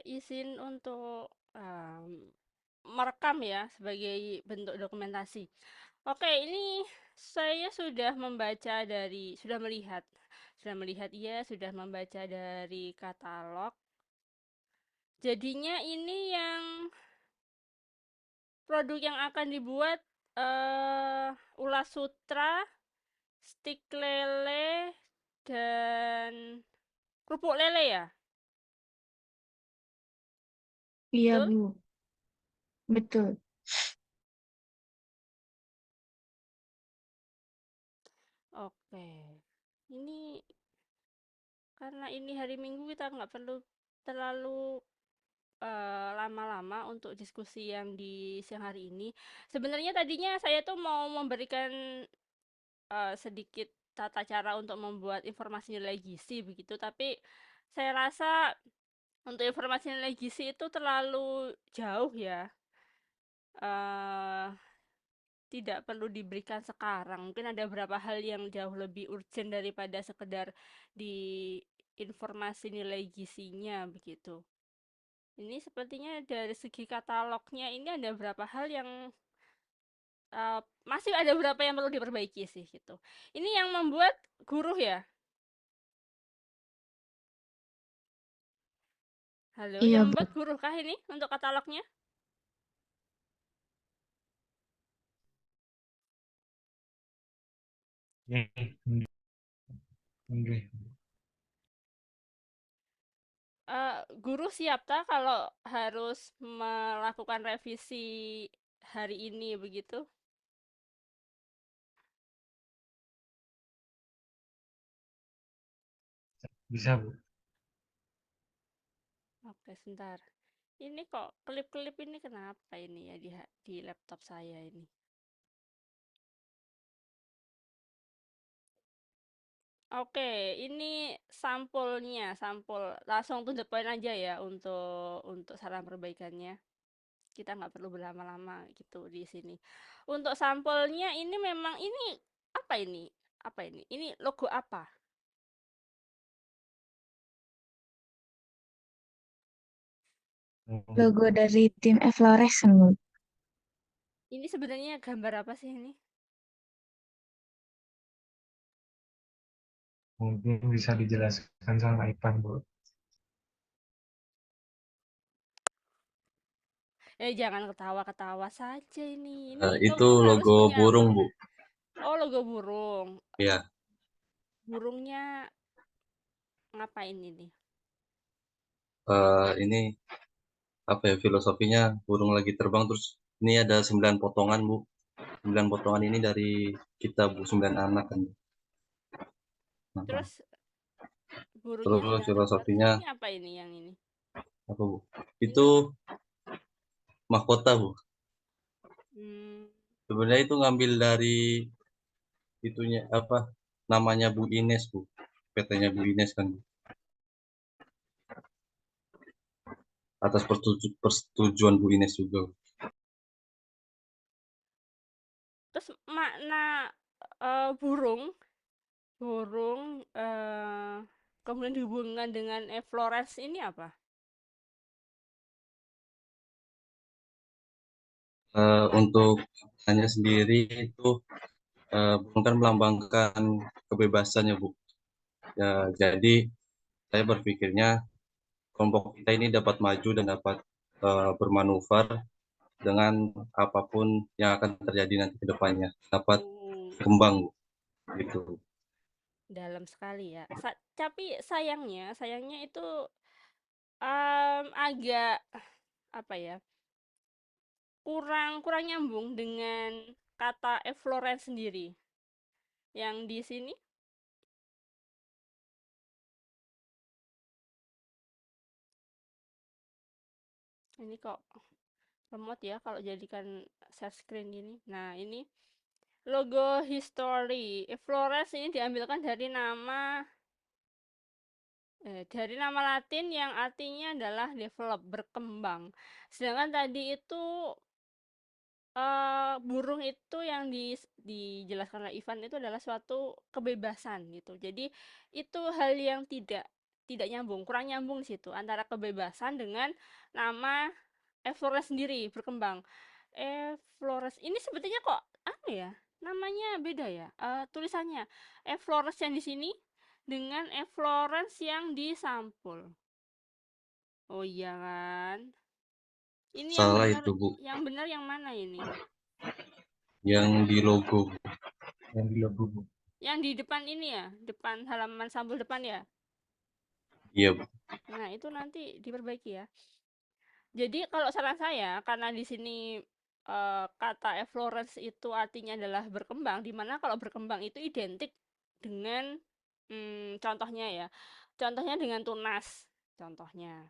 izin untuk merekam ya sebagai bentuk dokumentasi. Oke, ini saya sudah melihat iya, sudah membaca dari katalog. Jadinya ini yang produk yang akan dibuat ulas sutra, stik lele, dan kerupuk lele ya? Iya, Betul? Bu. Betul. Oke. Ini karena ini hari Minggu kita nggak perlu terlalu lama-lama untuk diskusi yang di siang hari ini. Sebenarnya tadinya saya tuh mau memberikan sedikit tata cara untuk membuat informasi nilai gizi begitu, tapi saya rasa untuk informasi nilai gizi itu terlalu jauh ya. eh Tidak perlu diberikan sekarang. Mungkin ada beberapa hal yang jauh lebih urgent daripada sekedar di informasi nilai gizinya begitu. Ini sepertinya dari segi katalognya ini ada beberapa hal yang masih ada beberapa yang perlu diperbaiki sih gitu. Ini yang membuat guru ya? Halo, yang Iya, Bu. membuat guru kah ini untuk katalognya? Hmm, oke. Guru siap tak kalau harus melakukan revisi hari ini begitu? Bisa, Bu. Oke, sebentar. Ini kok klip-klip ini kenapa ini ya di laptop saya ini? Oke, ini sampulnya, sampul langsung to the point aja ya untuk saran perbaikannya. Kita nggak perlu berlama-lama gitu di sini. Untuk sampulnya ini memang ini apa ini? Apa ini? Ini logo apa? Oh, Logo dari tim Efloresan, Bu. Ini sebenarnya gambar apa sih ini? mungkin bisa dijelaskan sama Ipan, Bu. Jangan ketawa-ketawa saja ini. Ini Itu logo harus logo punya. burung, Bu. Oh, logo burung. Ya, Burungnya ngapain ini? ini apa ya filosofinya burung lagi terbang terus ini ada 9 potongan, Bu. 9 potongan ini dari kita, Bu, 9 anak kan. Nah, Terus burungnya terus sedang terbang. Terus filosofinya ini apa ini yang ini? apa, Bu? Ini Itu mahkota, Bu. hmm, Sebenarnya itu ngambil dari itunya apa namanya Bu Ines, Bu. PT-nya Bu Ines kan, Bu. Atas persetujuan Bu Ines juga, Bu. terus makna burung, burung kemudian dihubungkan dengan Flores ini apa? Untuk hanya sendiri itu burung kan melambangkan kebebasannya, Bu. Ya, jadi saya berpikirnya kelompok kita ini dapat maju dan dapat bermanuver dengan apapun yang akan terjadi nanti ke depannya, dapat Uh, berkembang gitu. Dalam sekali ya. Tapi sayangnya itu agak apa ya? Kurang kurang nyambung dengan kata effluent sendiri. Yang di sini ini kok remote ya kalau jadikan share screen gini. Nah, ini logo history. Efflores ini diambilkan dari nama Latin yang artinya adalah develop, berkembang. Sedangkan tadi itu burung itu yang dijelaskan oleh Ivan itu adalah suatu kebebasan gitu. Jadi itu hal yang tidak tidak nyambung, kurang nyambung di situ antara kebebasan dengan nama Flores sendiri berkembang. Flores ini sebetulnya kok apa ya? Namanya beda ya. Tulisannya Flores yang di sini dengan Florence yang di sampul. Oh iya kan? Ini Salah itu, Bu. yang benar yang mana ini? Yang di logo. Yang di logo, Bu. Yang di depan ini ya, depan halaman sampul depan ya. Iya, Bu. Nah, itu nanti diperbaiki ya. Jadi kalau saran saya, karena di sini kata efflorescence itu artinya adalah berkembang, di mana kalau berkembang itu identik dengan contohnya ya. Contohnya dengan tunas. Contohnya.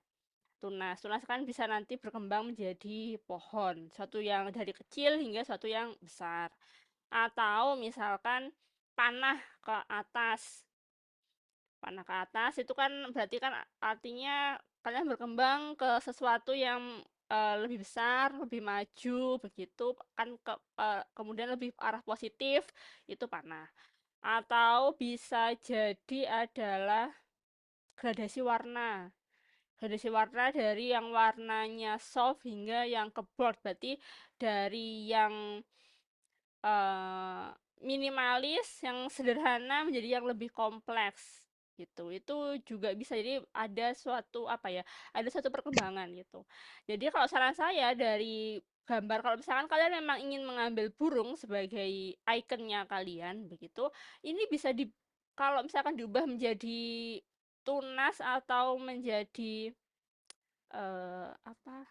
Tunas. Tunas kan bisa nanti berkembang menjadi pohon, suatu yang dari kecil hingga suatu yang besar. Atau misalkan panah ke atas. Panah ke atas itu kan berarti kan artinya kalian berkembang ke sesuatu yang lebih besar, lebih maju begitu kan kemudian lebih arah positif itu panah. Atau bisa jadi adalah gradasi warna. Gradasi warna dari yang warnanya soft hingga yang ke bold, berarti dari yang minimalis, yang sederhana menjadi yang lebih kompleks gitu. Itu juga bisa jadi ada suatu apa ya? Ada suatu perkembangan gitu. Jadi kalau saran saya dari gambar kalau misalkan kalian memang ingin mengambil burung sebagai ikonnya kalian begitu, ini bisa kalau misalkan diubah menjadi tunas atau menjadi apa?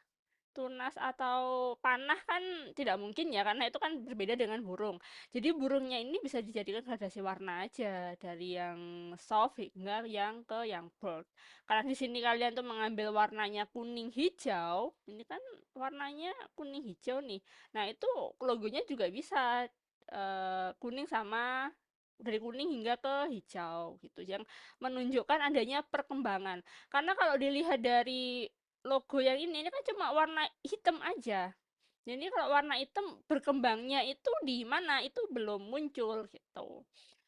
Tunas atau panah kan tidak mungkin ya karena itu kan berbeda dengan burung. Jadi burungnya ini bisa dijadikan gradasi warna aja dari yang soft hingga yang ke yang bold. Karena di sini kalian tuh mengambil warnanya kuning hijau, ini kan warnanya kuning hijau nih. Nah, itu logonya juga bisa kuning sama dari kuning hingga ke hijau gitu yang menunjukkan adanya perkembangan. Karena kalau dilihat dari logo yang ini kan cuma warna hitam aja. Jadi kalau warna hitam berkembangnya itu di mana itu belum muncul gitu.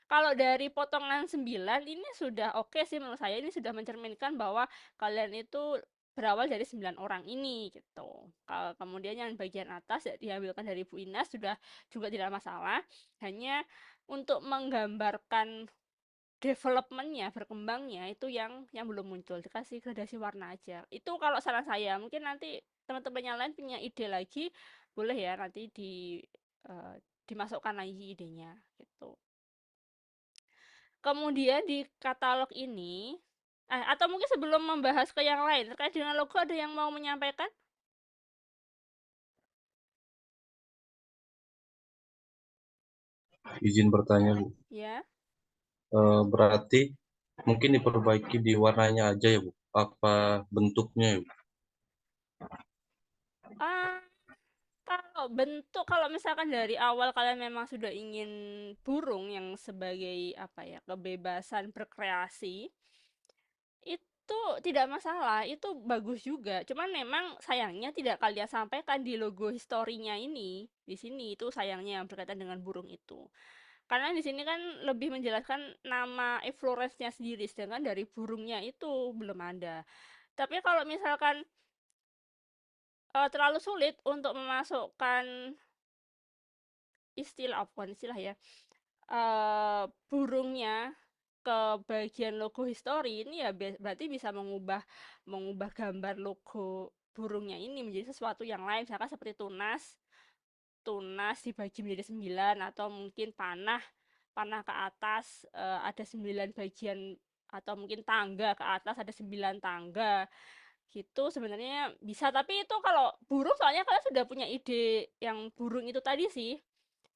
Kalau dari potongan 9 ini sudah oke sih menurut saya, ini sudah mencerminkan bahwa kalian itu berawal dari 9 orang ini gitu. Kalau kemudian yang bagian atas ya diambilkan dari Bu Inas sudah juga tidak masalah. Hanya untuk menggambarkan developmentnya, berkembangnya itu yang belum muncul, dikasih gradasi warna aja. Itu kalau saran saya, mungkin nanti teman-teman yang lain punya ide lagi, boleh ya nanti dimasukkan lagi idenya gitu. Kemudian di katalog ini, atau mungkin sebelum membahas ke yang lain, terkait dengan logo ada yang mau menyampaikan? Izin bertanya, Bu. Ya. Berarti mungkin diperbaiki di warnanya aja ya, Bu? Apa bentuknya ya, Bu? Kalau misalkan dari awal kalian memang sudah ingin burung yang sebagai apa ya, kebebasan berkreasi, itu tidak masalah, itu bagus juga. Cuman memang sayangnya tidak kalian sampaikan di logo historinya ini. Di sini itu sayangnya yang berkaitan dengan burung itu. Karena di sini kan lebih menjelaskan nama Flores-nya sendiri, sedangkan dari burungnya itu belum ada. Tapi kalau misalkan terlalu sulit untuk memasukkan bukan istilah ya, burungnya ke bagian logo history ini ya berarti bisa mengubah mengubah gambar logo burungnya ini menjadi sesuatu yang lain, misalkan seperti tunas tunas dibagi menjadi 9 atau mungkin panah panah ke atas ada 9 bagian atau mungkin tangga ke atas ada 9 tangga gitu sebenarnya bisa, tapi itu kalau burung soalnya kalian sudah punya ide yang burung itu tadi sih.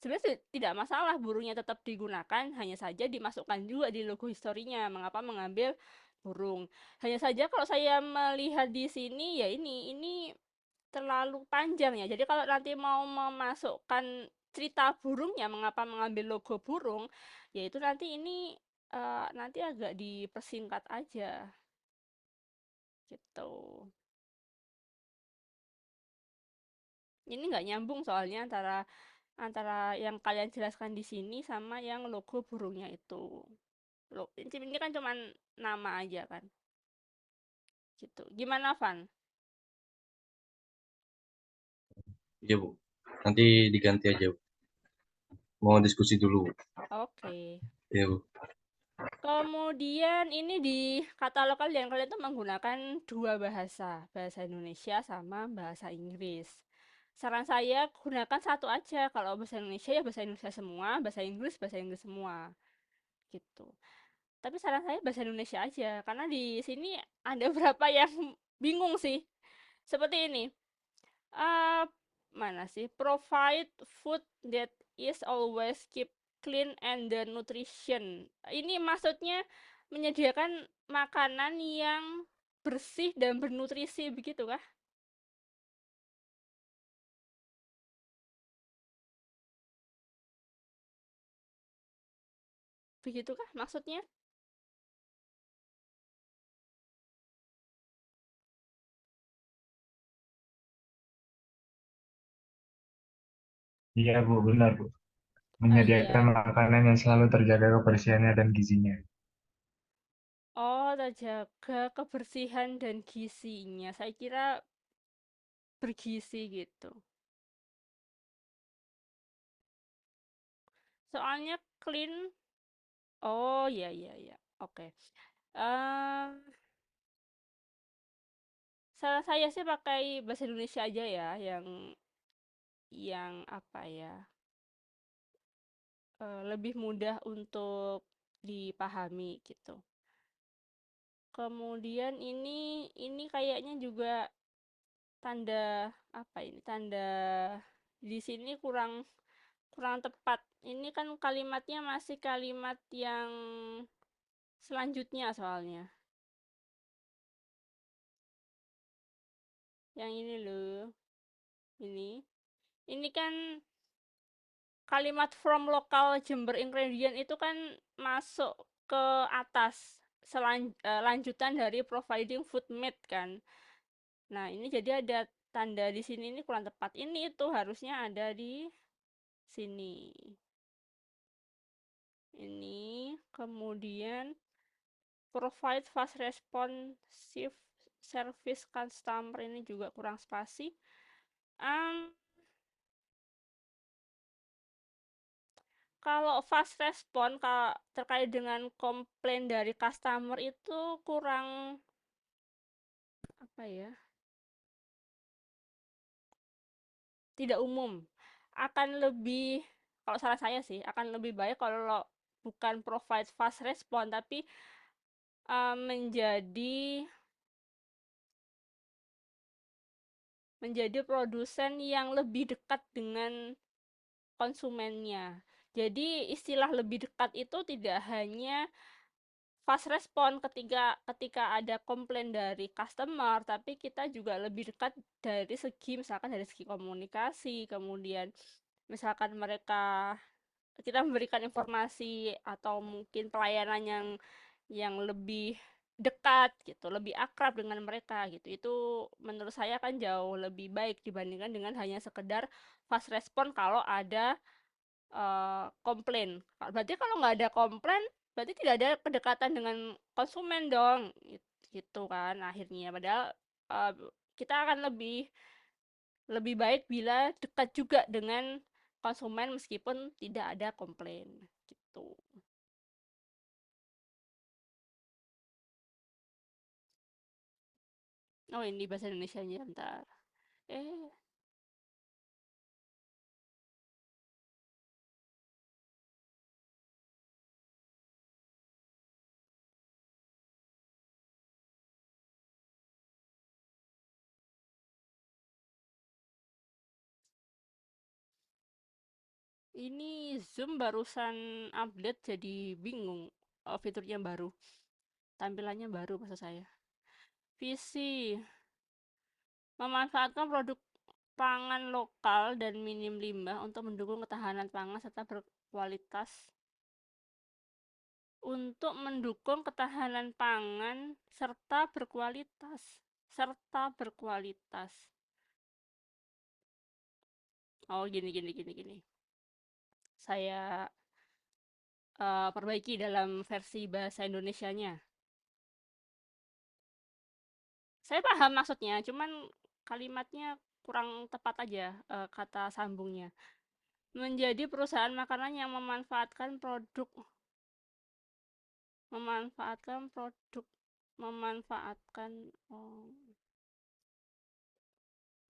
Sebenarnya tidak masalah burungnya tetap digunakan, hanya saja dimasukkan juga di logo historinya. Mengapa mengambil burung? Hanya saja kalau saya melihat di sini ya ini terlalu panjang ya. Jadi kalau nanti mau memasukkan cerita burungnya, mengapa mengambil logo burung, yaitu nanti ini nanti agak dipersingkat aja gitu. Ini nggak nyambung soalnya antara antara yang kalian jelaskan di sini sama yang logo burungnya itu. Ini kan cuman nama aja kan. gitu. Gimana, Van? Iya, Bu. Nanti diganti aja, Bu. Mau diskusi dulu, Bu. Oke. Iya, Bu. Kemudian ini di katalog kalian tuh menggunakan dua bahasa, bahasa Indonesia sama bahasa Inggris. Saran saya gunakan satu aja. Kalau bahasa Indonesia ya bahasa Indonesia semua, bahasa Inggris semua, gitu. Tapi saran saya bahasa Indonesia aja, karena di sini ada beberapa yang bingung sih. Seperti ini. Uh, Mana sih? Provide food that is always keep clean and the nutrition. Ini maksudnya menyediakan makanan yang bersih dan bernutrisi, begitu kah? Begitukah maksudnya? Iya, Bu, benar, Bu. Oh Menyediakan iya. makanan yang selalu terjaga kebersihannya dan gizinya. Oh, terjaga kebersihan dan gizinya. Saya kira bergizi gitu. Soalnya clean. Oh, iya iya iya. Oke. Eh, Saran saya sih pakai bahasa Indonesia aja ya, yang apa ya, lebih mudah untuk dipahami gitu. Kemudian ini kayaknya juga tanda apa ini? Tanda di sini kurang kurang tepat. Ini kan kalimatnya masih kalimat yang selanjutnya soalnya. Yang ini loh. Ini. Ini kan kalimat from local Jember ingredient itu kan masuk ke atas, lanjutan dari providing food made kan. Nah, ini jadi ada tanda di sini, ini kurang tepat. Ini itu harusnya ada di sini. Ini kemudian provide fast responsive service customer, ini juga kurang spasi. Kalau fast respon terkait dengan komplain dari customer itu kurang apa ya? Tidak umum. Akan lebih, kalau salah saya sih, akan lebih baik kalau bukan provide fast respon tapi menjadi produsen yang lebih dekat dengan konsumennya. Jadi istilah lebih dekat itu tidak hanya fast respon ketika ada komplain dari customer, tapi kita juga lebih dekat dari segi, misalkan dari segi komunikasi, kemudian misalkan kita memberikan informasi atau mungkin pelayanan yang lebih dekat gitu, lebih akrab dengan mereka gitu. Itu menurut saya kan jauh lebih baik dibandingkan dengan hanya sekedar fast respon kalau ada komplain. Berarti kalau nggak ada komplain, berarti tidak ada kedekatan dengan konsumen dong, gitu kan akhirnya. Padahal uh, kita akan lebih lebih baik bila dekat juga dengan konsumen meskipun tidak ada komplain, gitu. Oh ini bahasa Indonesianya bentar. Eh, ini Zoom barusan update jadi bingung. Fiturnya baru, tampilannya baru maksud saya. Visi memanfaatkan produk pangan lokal dan minim limbah untuk mendukung ketahanan pangan serta berkualitas. Untuk mendukung ketahanan pangan serta berkualitas. Serta berkualitas. Oh, gini gini gini gini. Saya perbaiki dalam versi bahasa Indonesianya. Saya paham maksudnya, cuman kalimatnya kurang tepat aja, kata sambungnya. Menjadi perusahaan makanan yang memanfaatkan produk memanfaatkan oh,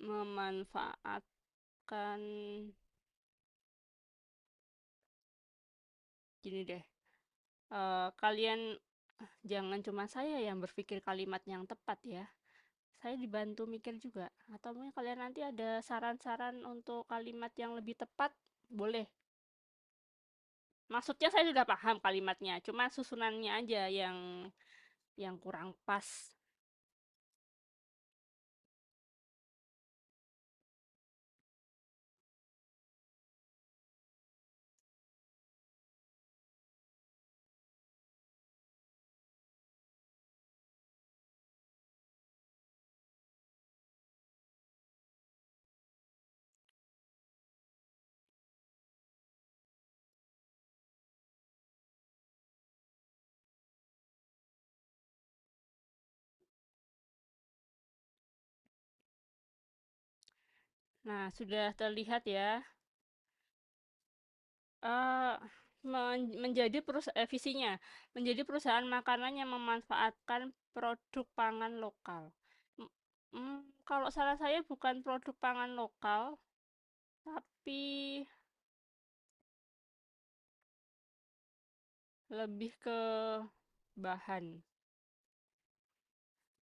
memanfaatkan gini deh. Kalian jangan cuma saya yang berpikir kalimat yang tepat ya. Saya dibantu mikir juga. Atau mungkin kalian nanti ada saran-saran untuk kalimat yang lebih tepat, boleh. Maksudnya saya sudah paham kalimatnya, cuma susunannya aja yang kurang pas. Nah, sudah terlihat ya. Menjadi visinya, menjadi perusahaan makanan yang memanfaatkan produk pangan lokal. Kalau saran saya bukan produk pangan lokal, tapi lebih ke bahan.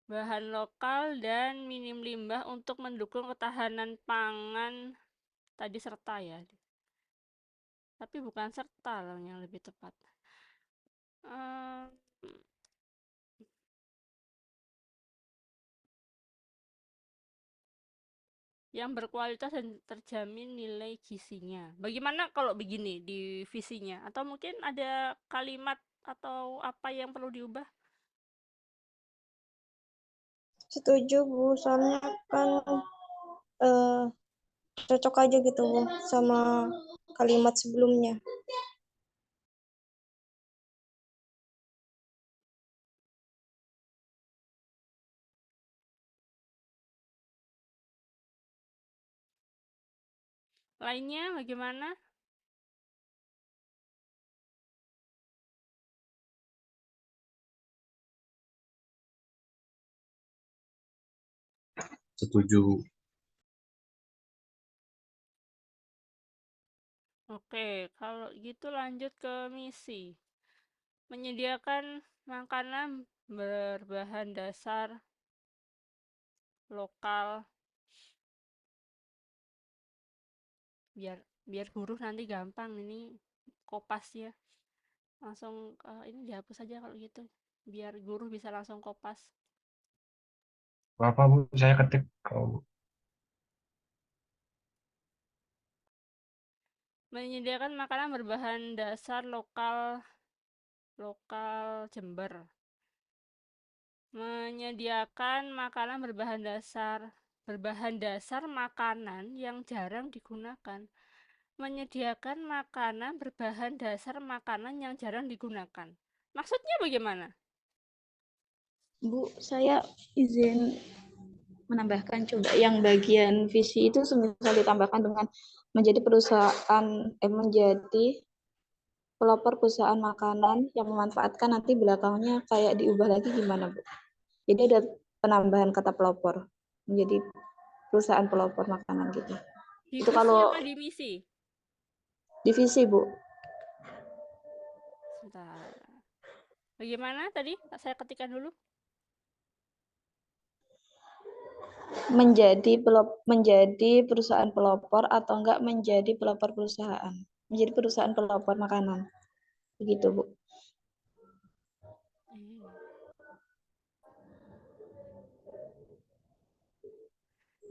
Bahan lokal dan minim limbah untuk mendukung ketahanan pangan tadi serta ya. Tapi bukan serta loh yang lebih tepat. Yang berkualitas dan terjamin nilai gizinya. Bagaimana kalau begini di visinya? Atau mungkin ada kalimat atau apa yang perlu diubah? Setuju Bu, soalnya kan cocok aja gitu Bu sama kalimat sebelumnya. Lainnya bagaimana? Setuju. Oke, kalau gitu lanjut ke misi. Menyediakan makanan berbahan dasar lokal biar guru nanti gampang ini kopas ya. Langsung ini dihapus aja kalau gitu. Biar guru bisa langsung kopas. Apa Bu? Saya ketik kalau Menyediakan makanan berbahan dasar lokal Jember. Menyediakan makanan berbahan dasar makanan yang jarang digunakan. Menyediakan makanan berbahan dasar makanan yang jarang digunakan. Maksudnya bagaimana? Bu, saya izin menambahkan coba yang bagian visi itu semisal ditambahkan dengan menjadi pelopor perusahaan makanan yang memanfaatkan, nanti belakangnya kayak diubah lagi gimana Bu? Jadi ada penambahan kata pelopor menjadi perusahaan pelopor makanan gitu. Di Itu visi kalau apa di misi? divisi Bu. Sebentar. Bagaimana tadi? Saya ketikkan dulu. menjadi perusahaan pelopor atau enggak menjadi pelopor perusahaan. Menjadi perusahaan pelopor makanan. Begitu, Bu.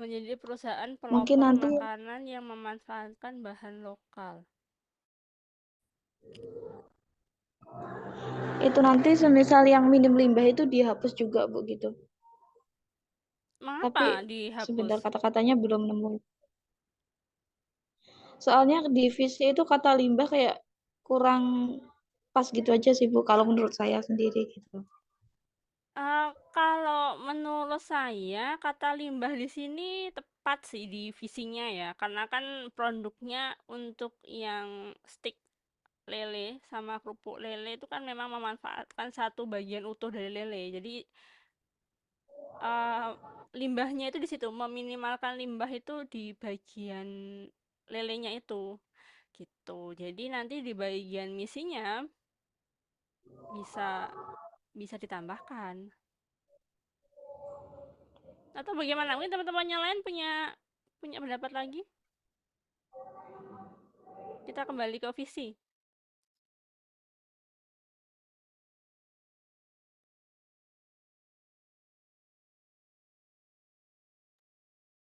Menjadi perusahaan Mungkin pelopor nanti makanan yang memanfaatkan bahan lokal. Itu nanti semisal yang minim limbah itu dihapus juga Bu gitu. Mengapa Tapi dihapus? sebentar, kata-katanya belum nemu. Soalnya di visi itu kata limbah kayak kurang pas gitu aja sih Bu, kalau menurut saya sendiri gitu. Kalau menurut saya kata limbah di sini tepat sih di visinya ya, karena kan produknya untuk yang stik lele sama kerupuk lele itu kan memang memanfaatkan satu bagian utuh dari lele. Jadi uh, limbahnya itu di situ, meminimalkan limbah itu di bagian lelenya itu gitu. Jadi nanti di bagian misinya bisa bisa ditambahkan. Atau bagaimana? Mungkin teman-teman yang lain punya punya pendapat lagi? Kita kembali ke visi.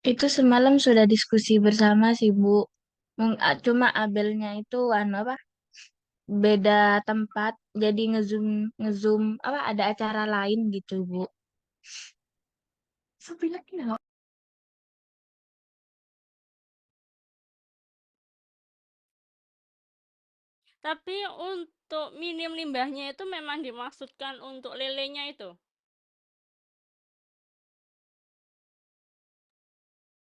Itu semalam sudah diskusi bersama sih, Bu. Cuma Abelnya itu apa? Beda tempat, jadi ngezoom ngezoom apa ada acara lain gitu, Bu. Tapi untuk minim limbahnya itu memang dimaksudkan untuk lelenya itu.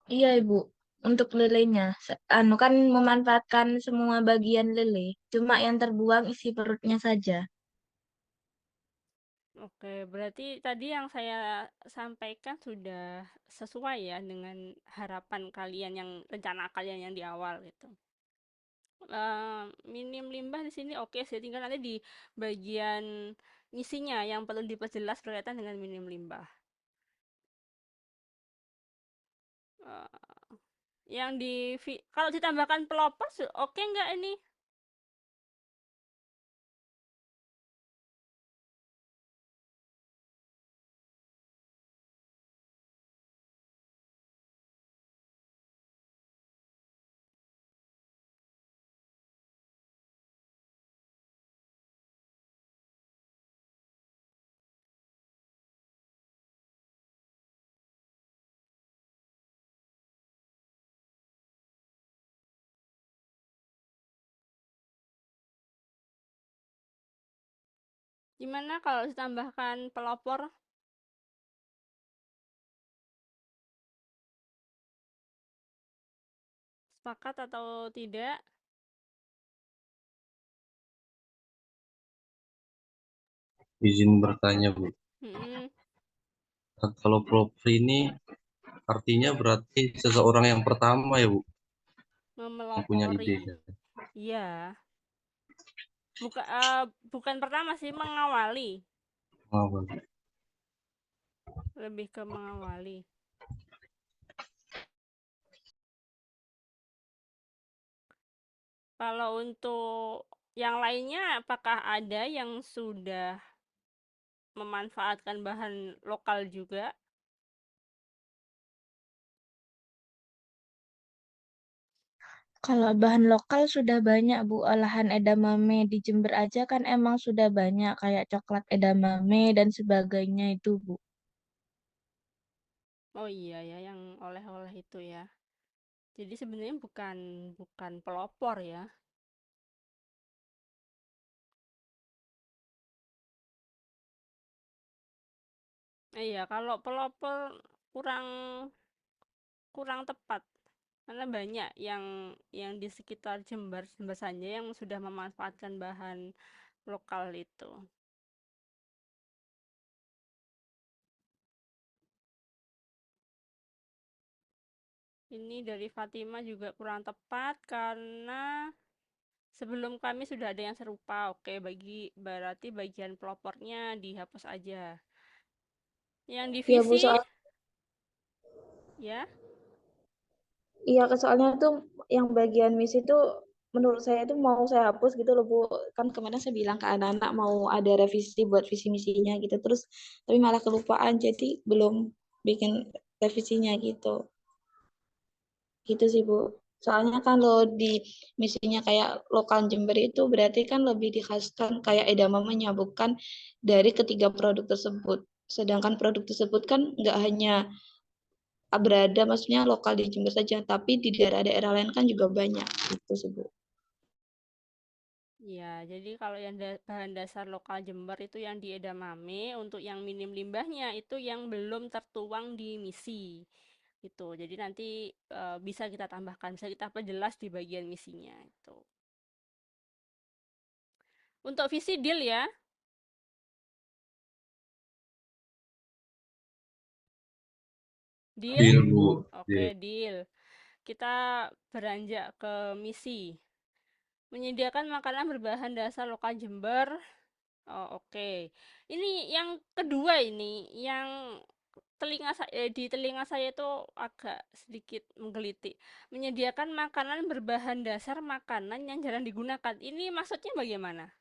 Iya, Ibu. Untuk lelenya, anu kan memanfaatkan semua bagian lele, cuma yang terbuang isi perutnya saja. Oke, berarti tadi yang saya sampaikan sudah sesuai ya dengan harapan kalian yang rencana kalian yang di awal gitu. Minim limbah di sini oke sih, tinggal nanti di bagian ngisinya yang perlu diperjelas berkaitan dengan minim limbah. Eh, yang kalau ditambahkan pelopor oke nggak ini? Gimana kalau ditambahkan pelopor? Sepakat atau tidak? Izin bertanya, Bu. Hmm, Kalau pelopor ini artinya berarti seseorang yang pertama ya, Bu, yang punya memelopori. ide. Iya. Bukan pertama sih, mengawali. Awal. Lebih ke mengawali. Kalau untuk yang lainnya, apakah ada yang sudah memanfaatkan bahan lokal juga? Kalau bahan lokal sudah banyak, Bu. Olahan edamame di Jember aja kan emang sudah banyak, kayak coklat edamame dan sebagainya itu, Bu. Oh iya ya, yang oleh-oleh itu ya. Jadi sebenarnya bukan bukan pelopor ya. Iya, kalau pelopor kurang kurang tepat. Karena banyak yang di sekitar Jember Jember saja yang sudah memanfaatkan bahan lokal itu. Ini dari Fatima juga kurang tepat karena sebelum kami sudah ada yang serupa. Oke, berarti bagian pelopornya dihapus aja. Yang Iya Bu, divisi ya. iya soalnya tuh yang bagian misi itu menurut saya itu mau saya hapus gitu loh Bu. Kan kemarin saya bilang ke anak-anak mau ada revisi buat visi misinya gitu. Terus tapi malah kelupaan jadi belum bikin revisinya gitu. Gitu sih Bu. Soalnya kalau di misinya kayak lokal Jember itu berarti kan lebih dikhaskan kayak edamame bukan dari ketiga produk tersebut. Sedangkan produk tersebut kan nggak hanya berada maksudnya lokal di Jember saja, tapi di daerah-daerah lain kan juga banyak gitu sih Bu. Ya, jadi kalau yang bahan dasar lokal Jember itu yang di edamame, untuk yang minim limbahnya itu yang belum tertuang di misi. Gitu. Jadi nanti bisa kita tambahkan, bisa kita perjelas di bagian misinya itu. Untuk visi deal ya. Deal? Deal, Bu. Oke, Deal. deal. Kita beranjak ke misi. Menyediakan makanan berbahan dasar lokal Jember. Oh, oke. Ini yang kedua ini, yang di telinga saya itu agak sedikit menggelitik. Menyediakan makanan berbahan dasar makanan yang jarang digunakan. Ini maksudnya bagaimana?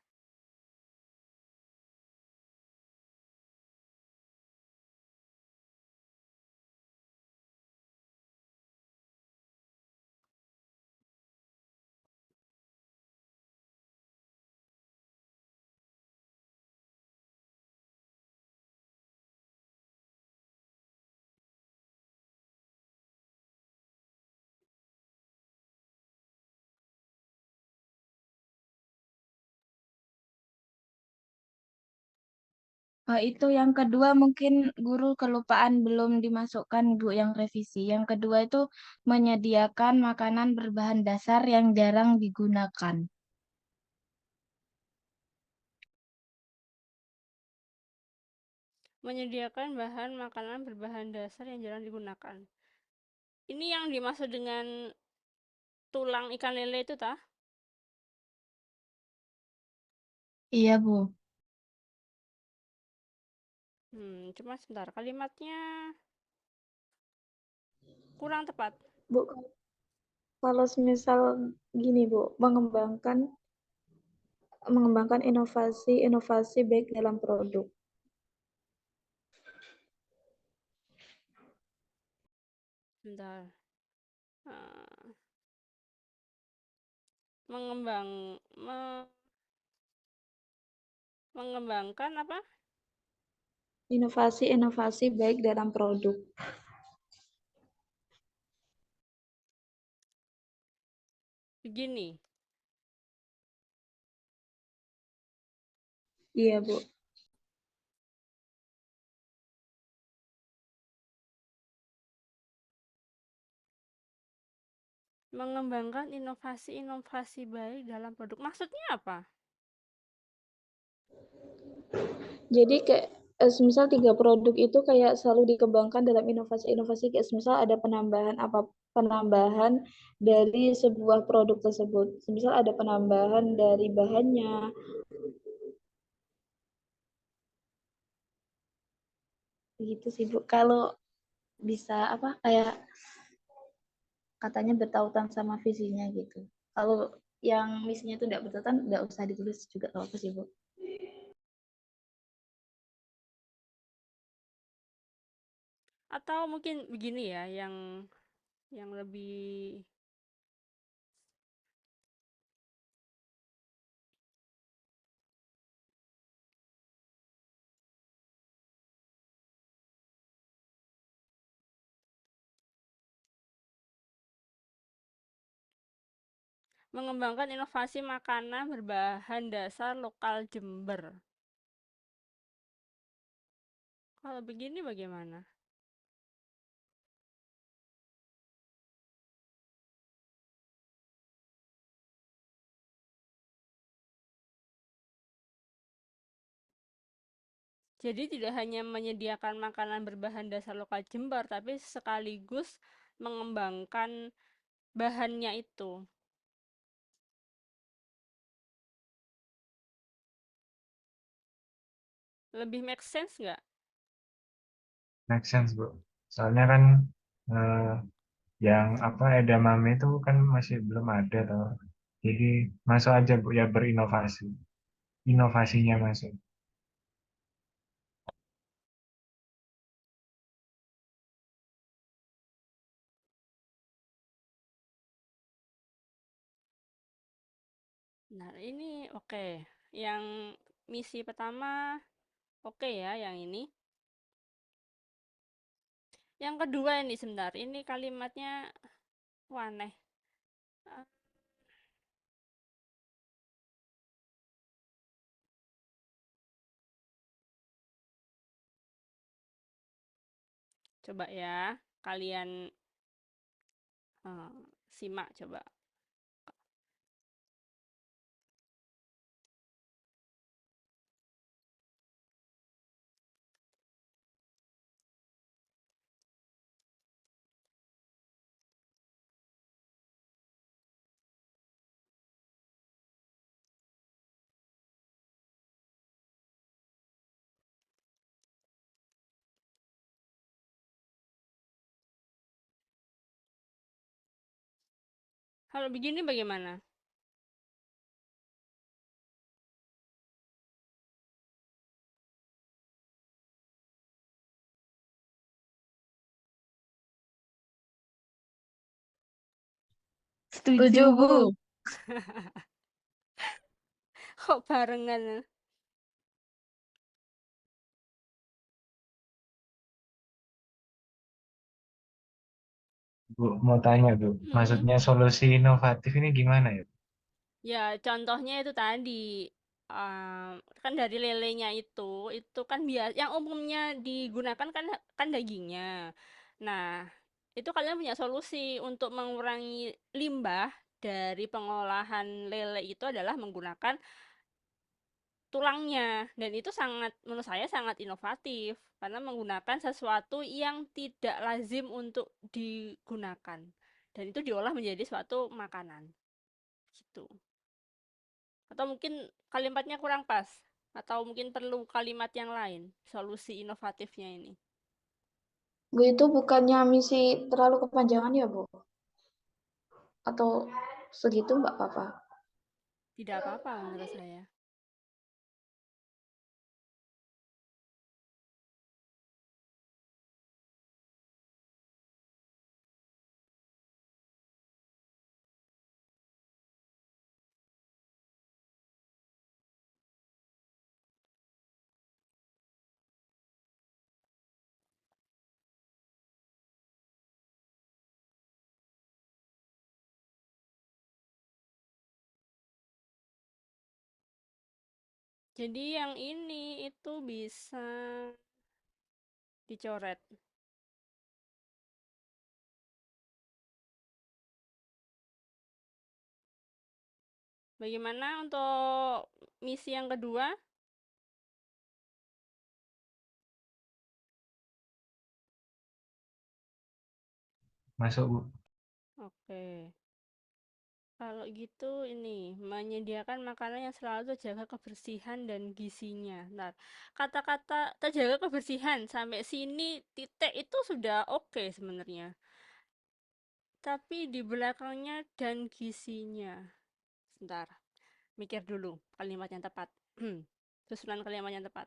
Itu yang kedua mungkin guru kelupaan belum dimasukkan Bu yang revisi. Yang kedua itu menyediakan makanan berbahan dasar yang jarang digunakan. Menyediakan bahan makanan berbahan dasar yang jarang digunakan. Ini yang dimaksud dengan tulang ikan lele itu tah? Iya Bu. Cuma sebentar, kalimatnya kurang tepat. Bu, kalau semisal gini Bu, mengembangkan inovasi baik dalam produk. Sebentar. Eh, mengembangkan apa? Inovasi baik dalam produk. Begini. Iya Bu. Mengembangkan inovasi-inovasi baik dalam produk. Maksudnya apa? Jadi kayak semisal 3 produk itu kayak selalu dikembangkan dalam inovasi-inovasi, kayak semisal ada penambahan dari sebuah produk tersebut. Semisal ada penambahan dari bahannya. Begitu sih Bu. Kalau bisa apa kayak katanya bertautan sama visinya gitu. Kalau yang misinya itu tidak bertautan, nggak usah ditulis juga apa sih Bu. Atau mungkin begini ya, yang lebih mengembangkan inovasi makanan berbahan dasar lokal Jember. Kalau begini bagaimana? Jadi tidak hanya menyediakan makanan berbahan dasar lokal Jember, tapi sekaligus mengembangkan bahannya itu. Lebih make sense nggak? Make sense, Bu. Soalnya kan eh, yang apa edamame itu kan masih belum ada toh. Jadi masuk aja Bu ya berinovasi. Inovasinya masuk. Nah, ini oke. Yang misi pertama oke ya, yang ini. Yang kedua ini sebentar, ini kalimatnya aneh. Eh, Coba ya, kalian simak coba. Kalau begini bagaimana? Setuju, Bu. Kok barengan? Bu, mau tanya Bu, Hmm. maksudnya solusi inovatif ini gimana ya? Ya, contohnya itu tadi, kan dari lelenya itu kan yang umumnya digunakan kan dagingnya. Nah, itu kalian punya solusi untuk mengurangi limbah dari pengolahan lele itu adalah menggunakan tulangnya. Dan itu menurut saya sangat inovatif karena menggunakan sesuatu yang tidak lazim untuk digunakan. Dan itu diolah menjadi suatu makanan. Gitu. Atau mungkin kalimatnya kurang pas, atau mungkin perlu kalimat yang lain, solusi inovatifnya ini. Bu, itu bukannya misi terlalu kepanjangan ya, Bu? Atau segitu nggak apa-apa? Tidak apa-apa menurut saya. Jadi yang ini itu bisa dicoret. Bagaimana untuk misi yang kedua? Masuk Bu. Oke. Kalau gitu ini menyediakan makanan yang selalu terjaga kebersihan dan gizinya. Nah, kata-kata terjaga kebersihan sampai sini titik itu sudah oke sebenarnya. Tapi di belakangnya dan gizinya. Sebentar, mikir dulu kalimat yang tepat. Susunan kalimat yang tepat.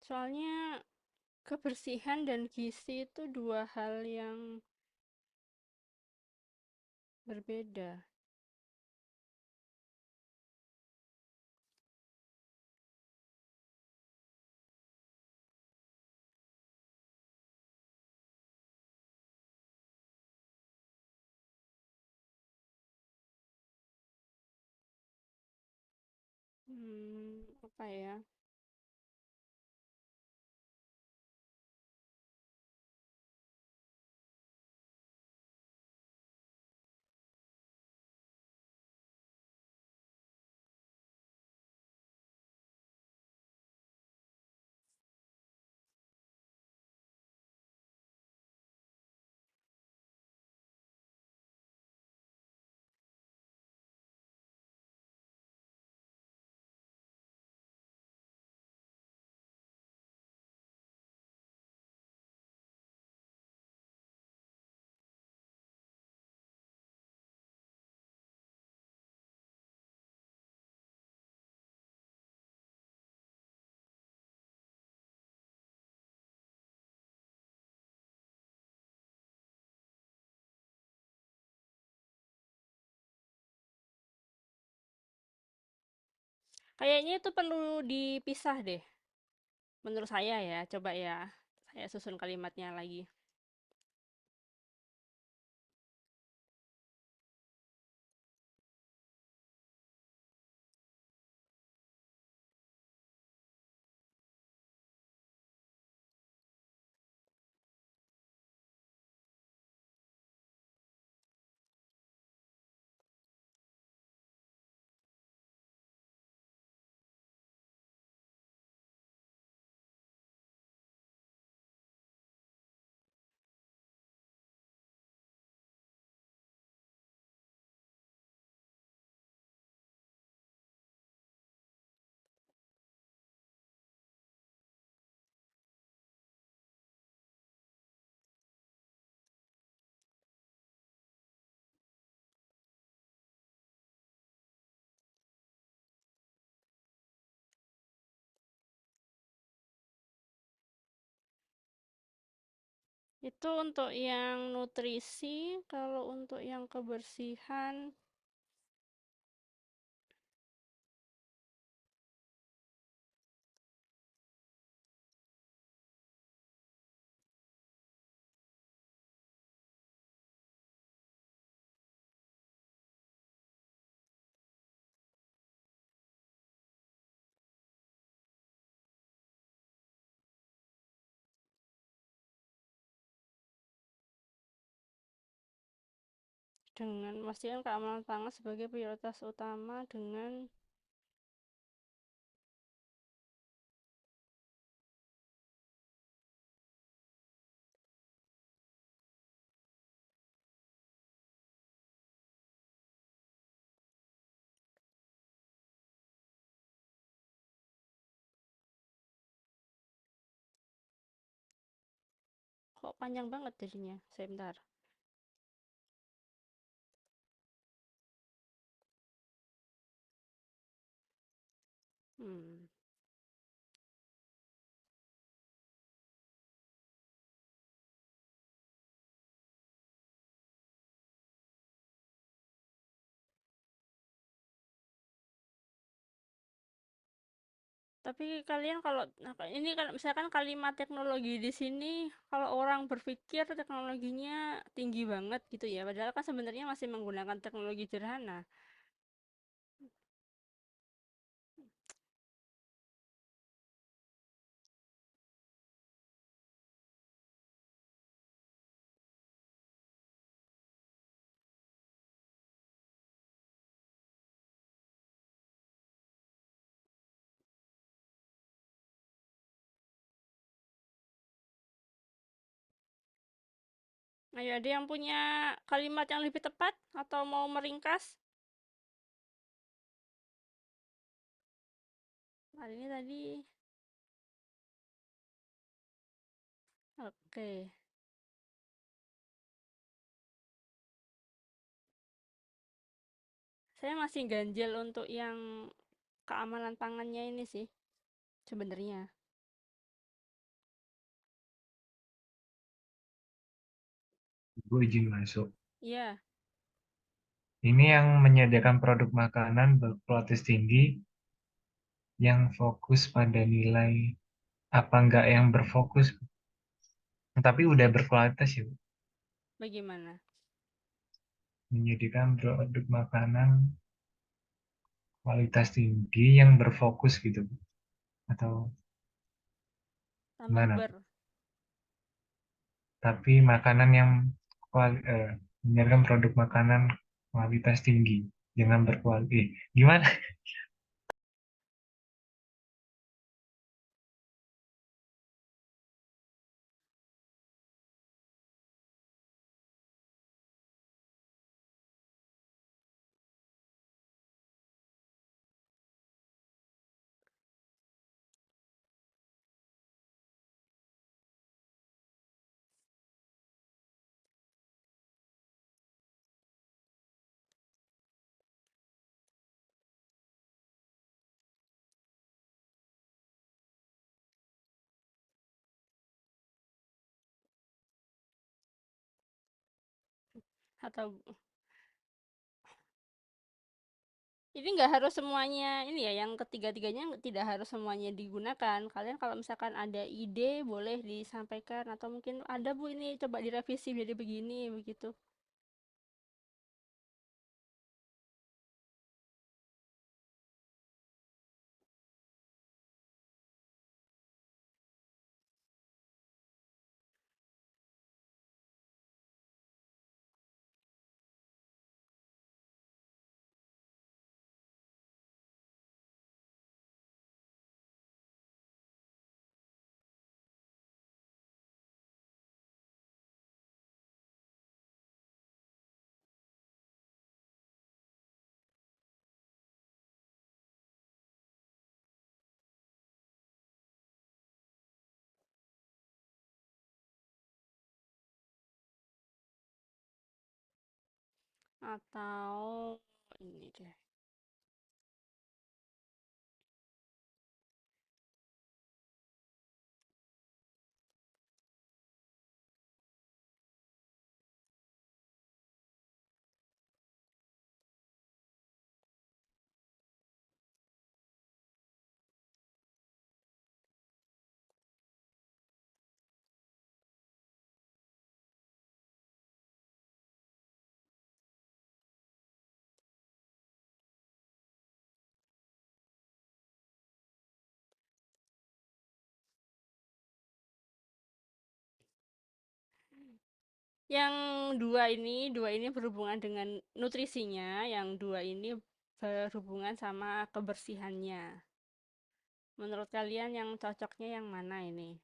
Soalnya kebersihan dan gizi itu dua hal yang berbeda. Apa ya? Kayaknya itu perlu dipisah deh. Menurut saya ya, coba ya. Saya susun kalimatnya lagi. Itu untuk yang nutrisi, kalau untuk yang kebersihan dengan memastikan keamanan pangan sebagai prioritas utama dengan kok panjang banget jadinya. Sebentar. Hmm. Tapi kalian kalau ini kan misalkan kalimat teknologi di sini, kalau orang berpikir teknologinya tinggi banget gitu ya, padahal kan sebenarnya masih menggunakan teknologi sederhana. Ayo, ada yang punya kalimat yang lebih tepat atau mau meringkas? Hari ini tadi. Oke. Saya masih ganjel untuk yang keamanan pangannya ini sih sebenarnya. Gue izin masuk. Iya, Ini yang menyediakan produk makanan berkualitas tinggi yang fokus pada nilai, apa enggak yang berfokus tapi udah berkualitas ya Bu? bagaimana? Menyediakan produk makanan kualitas tinggi yang berfokus gitu Bu. Atau Tambah gimana ber. Bu? Tapi makanan yang menyediakan produk makanan kualitas tinggi jangan berkualitas gimana. Atau ini nggak harus semuanya ini ya, yang ketiga-tiganya tidak harus semuanya digunakan. Kalian kalau misalkan ada ide boleh disampaikan atau mungkin ada Bu ini coba direvisi jadi begini begitu. Atau ini deh. Yang dua ini berhubungan dengan nutrisinya, yang dua ini berhubungan sama kebersihannya. Menurut kalian yang cocoknya yang mana ini?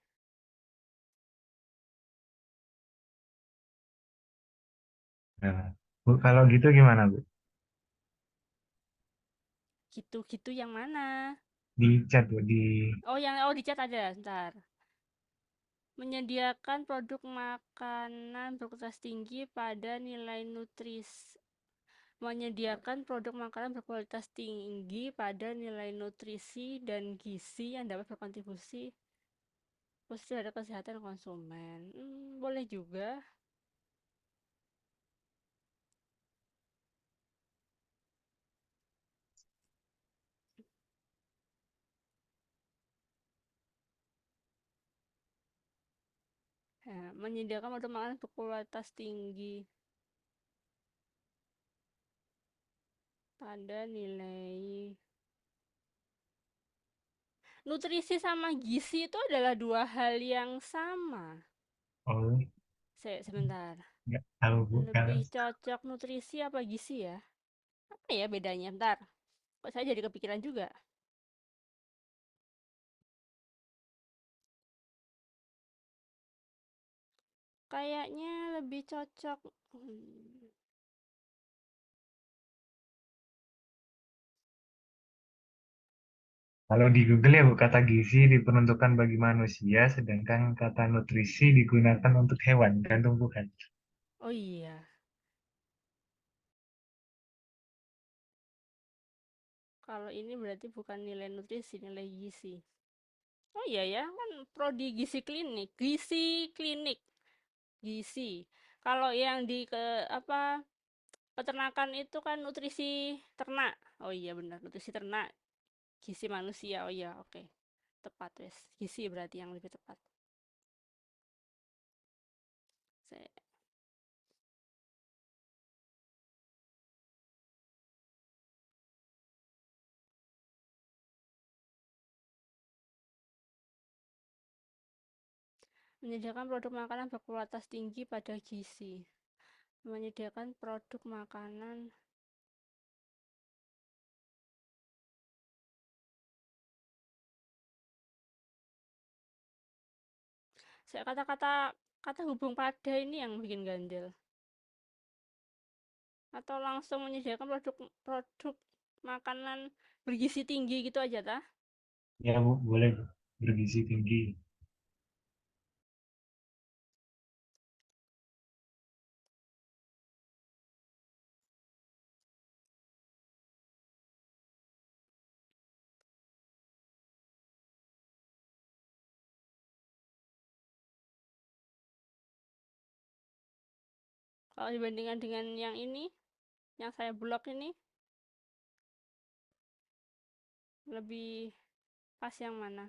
Nah, Bu, kalau gitu gimana, Bu? Gitu-gitu yang mana? Di chat, Bu, Di chat ada, ntar. Menyediakan produk makanan berkualitas tinggi pada nilai nutrisi. Menyediakan produk makanan berkualitas tinggi pada nilai nutrisi dan gizi yang dapat berkontribusi positif terhadap kesehatan konsumen. Boleh juga. Ya, menyediakan produk makanan berkualitas tinggi pada nilai nutrisi sama gizi itu adalah dua hal yang sama. oh, Sebentar. nggak tahu, Bu. Kalau Lebih cocok nutrisi apa gizi ya? Apa ya bedanya? Bentar. Kok saya jadi kepikiran juga. Kayaknya lebih cocok. Kalau di Google ya, Bu, kata gizi diperuntukkan bagi manusia, sedangkan kata nutrisi digunakan untuk hewan dan tumbuhan. Oh iya. Kalau ini berarti bukan nilai nutrisi, nilai gizi. Oh iya ya, kan prodi gizi klinik. Gizi klinik. Gizi. Kalau yang di apa peternakan itu kan nutrisi ternak. Oh iya benar, nutrisi ternak, gizi manusia. Oh iya, oke. Tepat wes. Gizi berarti yang lebih tepat. Saya menyediakan produk makanan berkualitas tinggi pada gizi. Menyediakan produk makanan. Saya kata hubung pada ini yang bikin gandel. Atau langsung menyediakan produk makanan bergizi tinggi gitu aja tah? Ya, Bu, boleh, Bu. Bergizi tinggi. Kalau dibandingkan dengan yang ini, yang saya blok ini, lebih pas yang mana?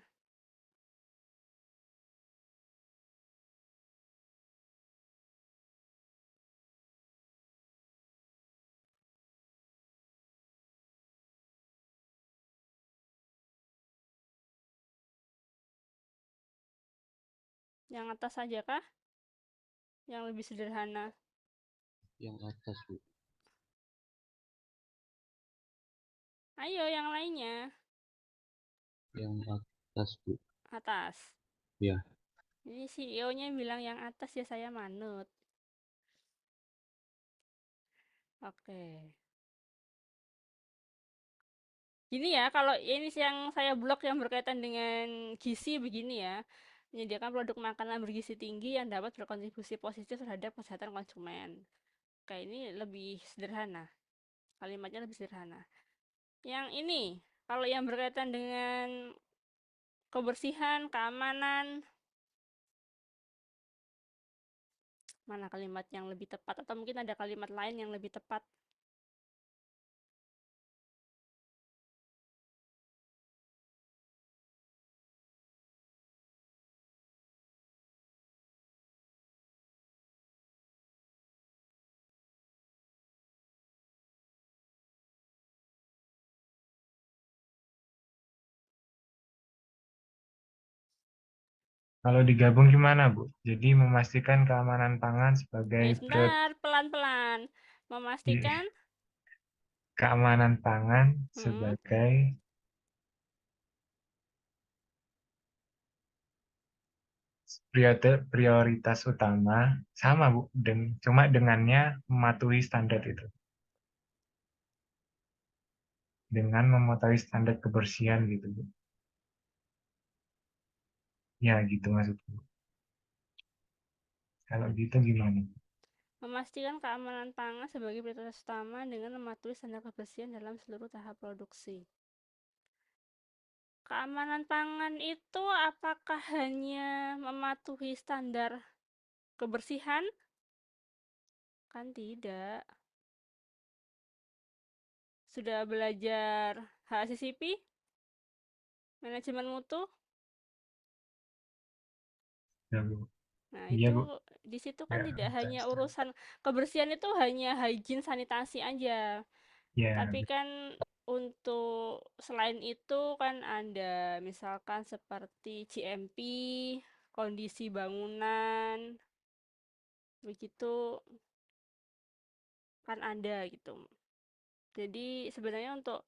Yang atas saja kah? Yang lebih sederhana? Yang atas, Bu. Ayo yang lainnya. Yang atas, Bu. Atas. Ya. Ini CEO-nya bilang yang atas ya saya manut. Oke. Gini ya, kalau ini yang saya blok yang berkaitan dengan gizi begini ya. Menyediakan produk makanan bergizi tinggi yang dapat berkontribusi positif terhadap kesehatan konsumen. Oke, ini lebih sederhana. Kalimatnya lebih sederhana. Yang ini, kalau yang berkaitan dengan kebersihan, keamanan, mana kalimat yang lebih tepat? Atau mungkin ada kalimat lain yang lebih tepat? Kalau digabung gimana, Bu? Jadi memastikan keamanan pangan sebagai Sebentar, pelan-pelan. Memastikan, keamanan pangan hmm, sebagai prioritas utama, sama Bu, cuma dengannya mematuhi standar itu. Dengan mematuhi standar kebersihan gitu, Bu. Ya, gitu maksudku. Kalau gitu gimana? memastikan keamanan pangan sebagai prioritas utama dengan mematuhi standar kebersihan dalam seluruh tahap produksi. Keamanan pangan itu apakah hanya mematuhi standar kebersihan? Kan tidak. Sudah belajar HACCP? Manajemen mutu? Ya, Bu. Nah, Iya, itu Bu. di situ kan Ya, tidak hanya tes. urusan kebersihan, itu hanya hygiene sanitasi aja. Ya, Tapi kan untuk selain itu kan ada misalkan seperti GMP, kondisi bangunan, begitu kan ada gitu. Jadi sebenarnya untuk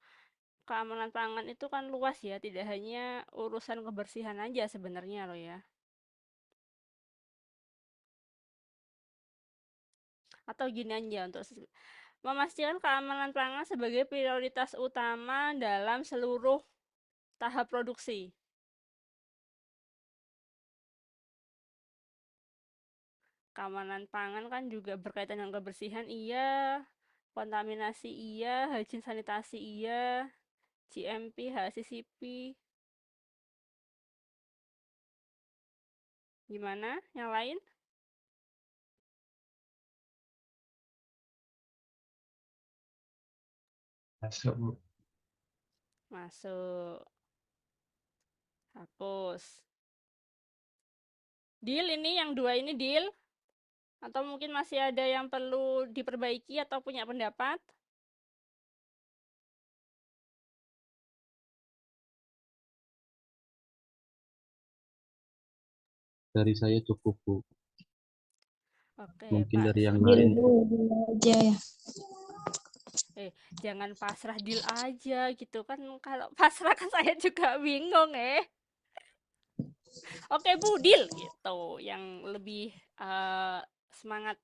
keamanan pangan itu kan luas ya, tidak hanya urusan kebersihan aja sebenarnya loh ya. Atau gini aja, untuk memastikan keamanan pangan sebagai prioritas utama dalam seluruh tahap produksi. Keamanan pangan kan juga berkaitan dengan kebersihan, iya, kontaminasi iya, hygiene sanitasi iya, GMP, HACCP. Gimana? Yang lain? masuk, Bu. Masuk. Hapus. Deal ini, yang dua ini deal? Atau mungkin masih ada yang perlu diperbaiki atau punya pendapat? Dari saya cukup, Bu. Oke, Mungkin Pak. dari yang Deal lain. dulu aja ya. Jangan pasrah, deal aja gitu kan. Kalau pasrah kan saya juga bingung Oke, Bu, deal gitu. Yang lebih semangat.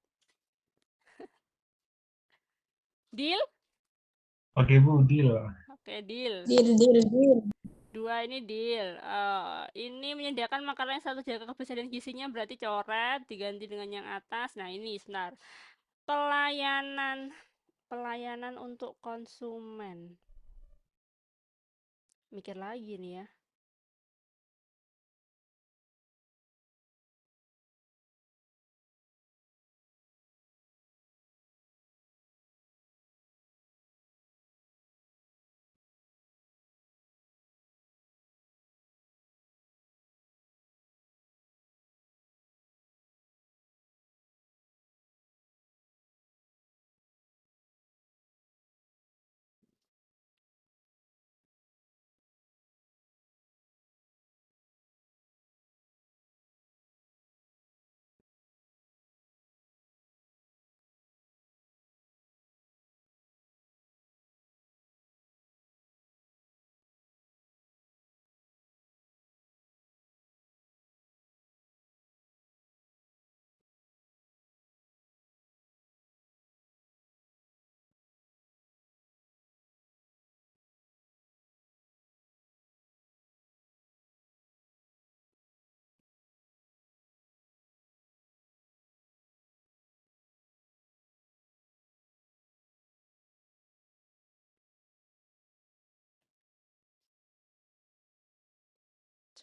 Deal? Oke, Bu, deal. Oke, deal. Deal. Dua ini deal. Ini menyediakan makanan yang satu jaga kebersihan dan gizinya, berarti coret diganti dengan yang atas. Nah, ini sebentar. Pelayanan untuk konsumen. Mikir lagi nih ya.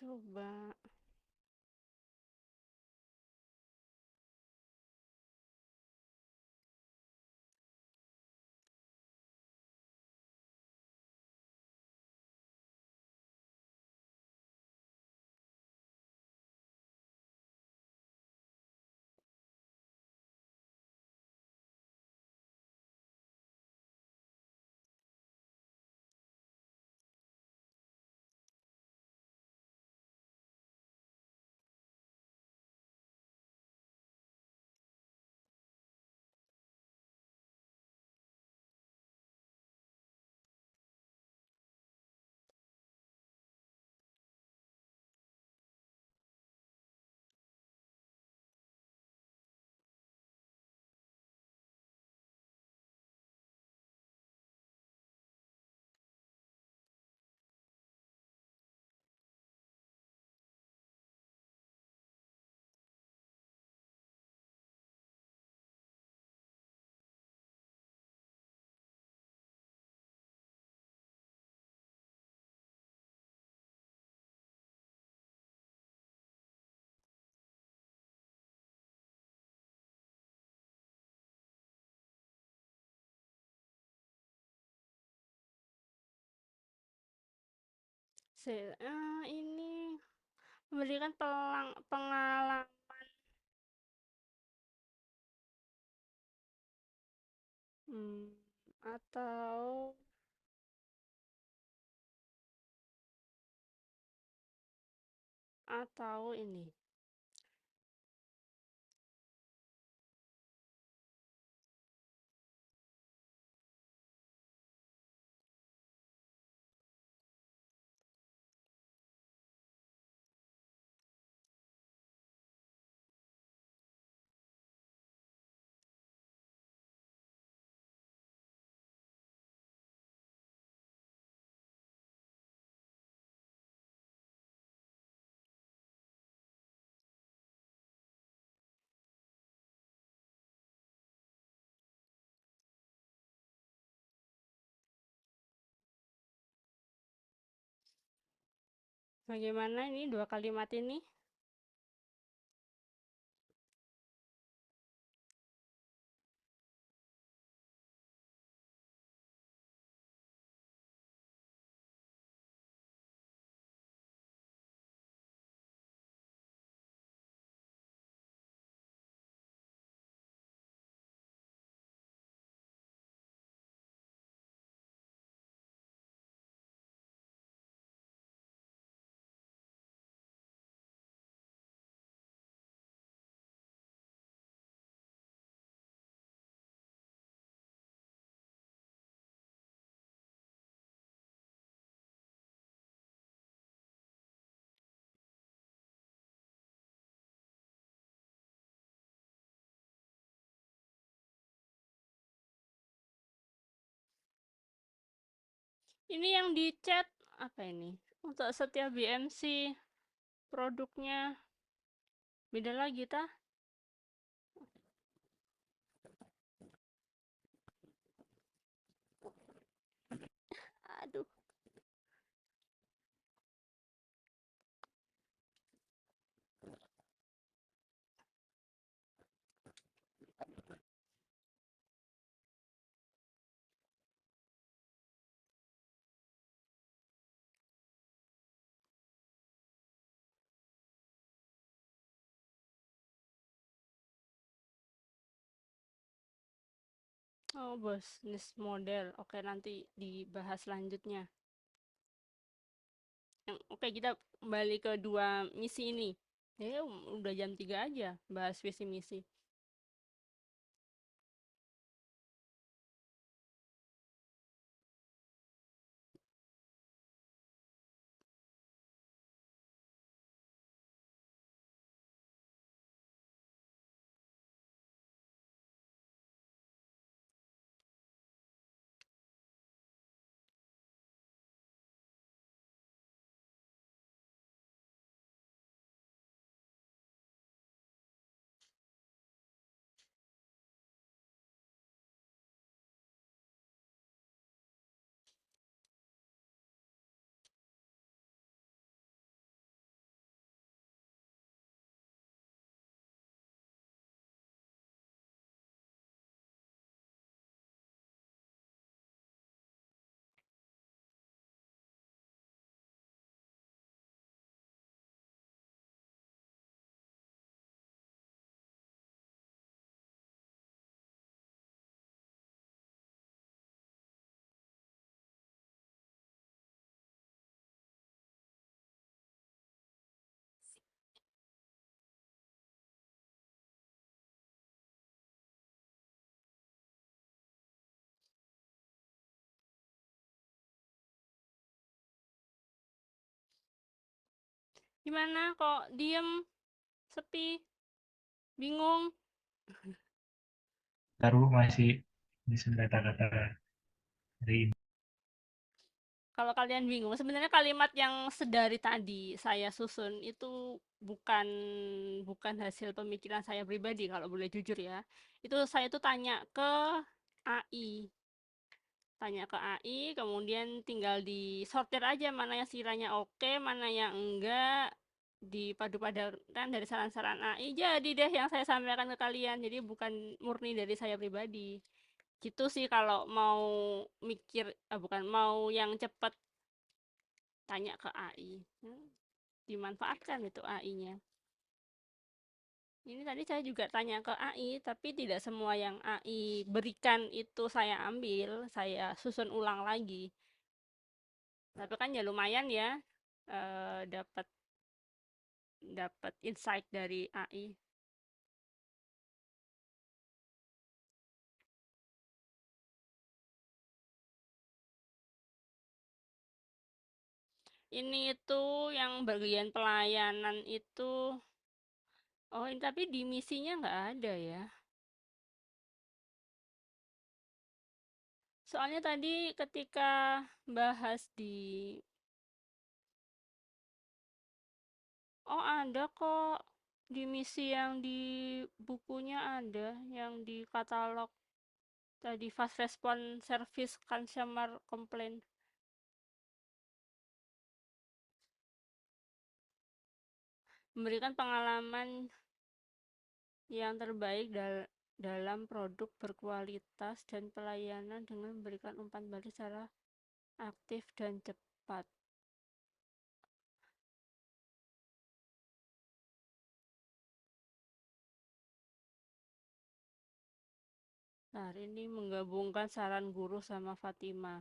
Coba. Ini memberikan pengalaman atau ini bagaimana ini 2 kalimat ini? Ini yang di chat apa ini? Untuk setiap BMC produknya beda lagi tah? Aduh. Oh, bisnis model. Oke, nanti dibahas selanjutnya. Oke, kita kembali ke 2 misi ini. Udah jam 3 aja bahas visi misi. Gimana kok diem, sepi, bingung? Baru masih bisa kata-kata hari ini. Kalau kalian bingung, sebenarnya kalimat yang sedari tadi saya susun itu bukan hasil pemikiran saya pribadi kalau boleh jujur ya. Itu saya tuh tanya ke AI. Tanya ke AI, kemudian tinggal disortir aja mana yang sekiranya oke, mana yang enggak, dipadu-padankan dari saran-saran AI. Jadi deh yang saya sampaikan ke kalian. Jadi bukan murni dari saya pribadi. Gitu sih kalau mau mikir, bukan mau yang cepet tanya ke AI. Dimanfaatkan itu AI-nya. Ini tadi saya juga tanya ke AI, tapi tidak semua yang AI berikan itu saya ambil, saya susun ulang lagi. Tapi kan ya lumayan ya, dapat insight dari AI. Ini itu yang bagian pelayanan itu, oh ini tapi di misinya nggak ada ya. Soalnya tadi ketika bahas di, oh ada kok, di misi yang di bukunya ada, yang di katalog tadi fast response service consumer complaint. Memberikan pengalaman yang terbaik dalam produk berkualitas dan pelayanan dengan memberikan umpan balik secara aktif dan cepat. Nah, ini menggabungkan saran guru sama Fatima.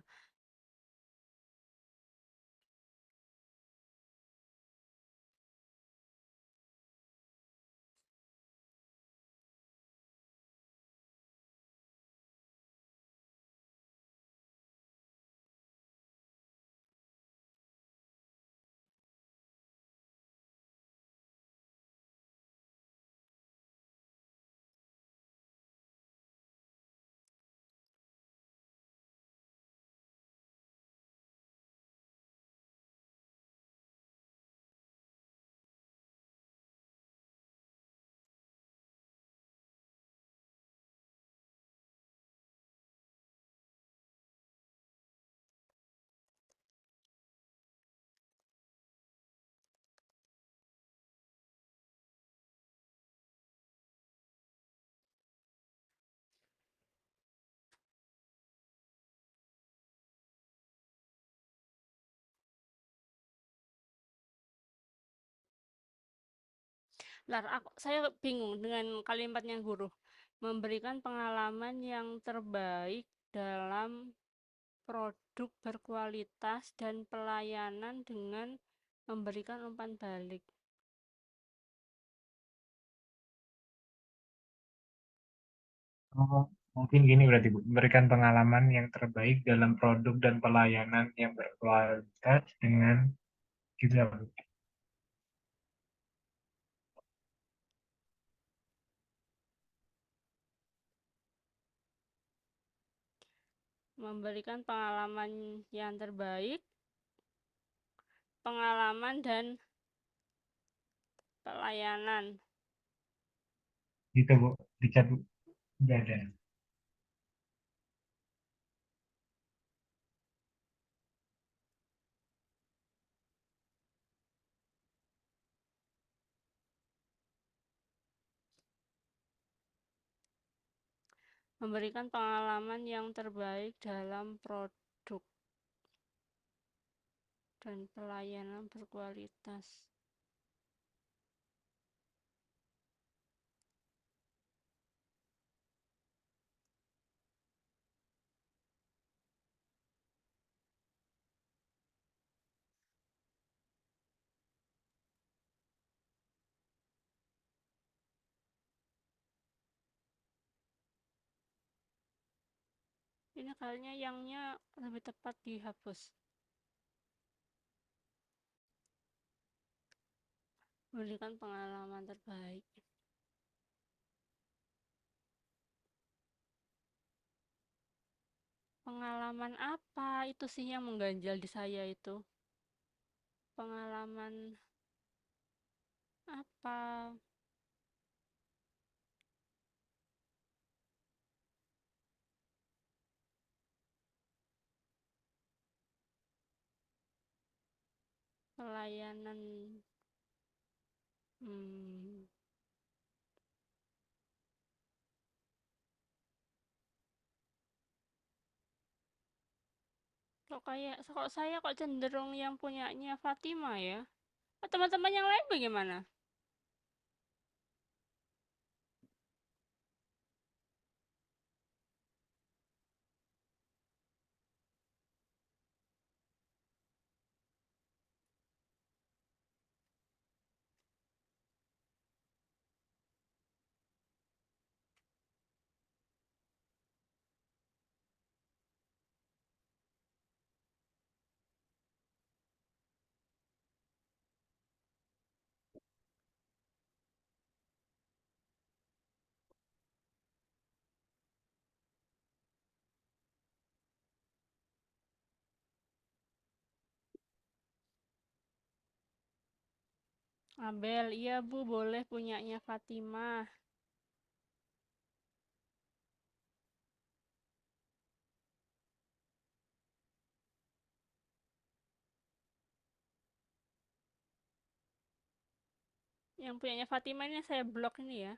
Saya bingung dengan kalimatnya guru. Memberikan pengalaman yang terbaik dalam produk berkualitas dan pelayanan dengan memberikan umpan balik. Oh, mungkin gini berarti Bu, memberikan pengalaman yang terbaik dalam produk dan pelayanan yang berkualitas dengan gitu ya Bu. Memberikan pengalaman yang terbaik, pengalaman dan pelayanan. Gitu Bu, dicat Bu. Udah ada. Memberikan pengalaman yang terbaik dalam produk dan pelayanan berkualitas. Ini kayaknya yangnya lebih tepat dihapus. Memberikan pengalaman terbaik. Pengalaman apa itu sih yang mengganjal di saya itu? Pengalaman apa? Pelayanan. Hmm. Kalau saya kok cenderung yang punyanya Fatima ya. Teman-teman yang lain bagaimana? Abel, iya Bu, boleh punyanya Fatimah. Yang punyanya Fatimah ini saya blok ini ya.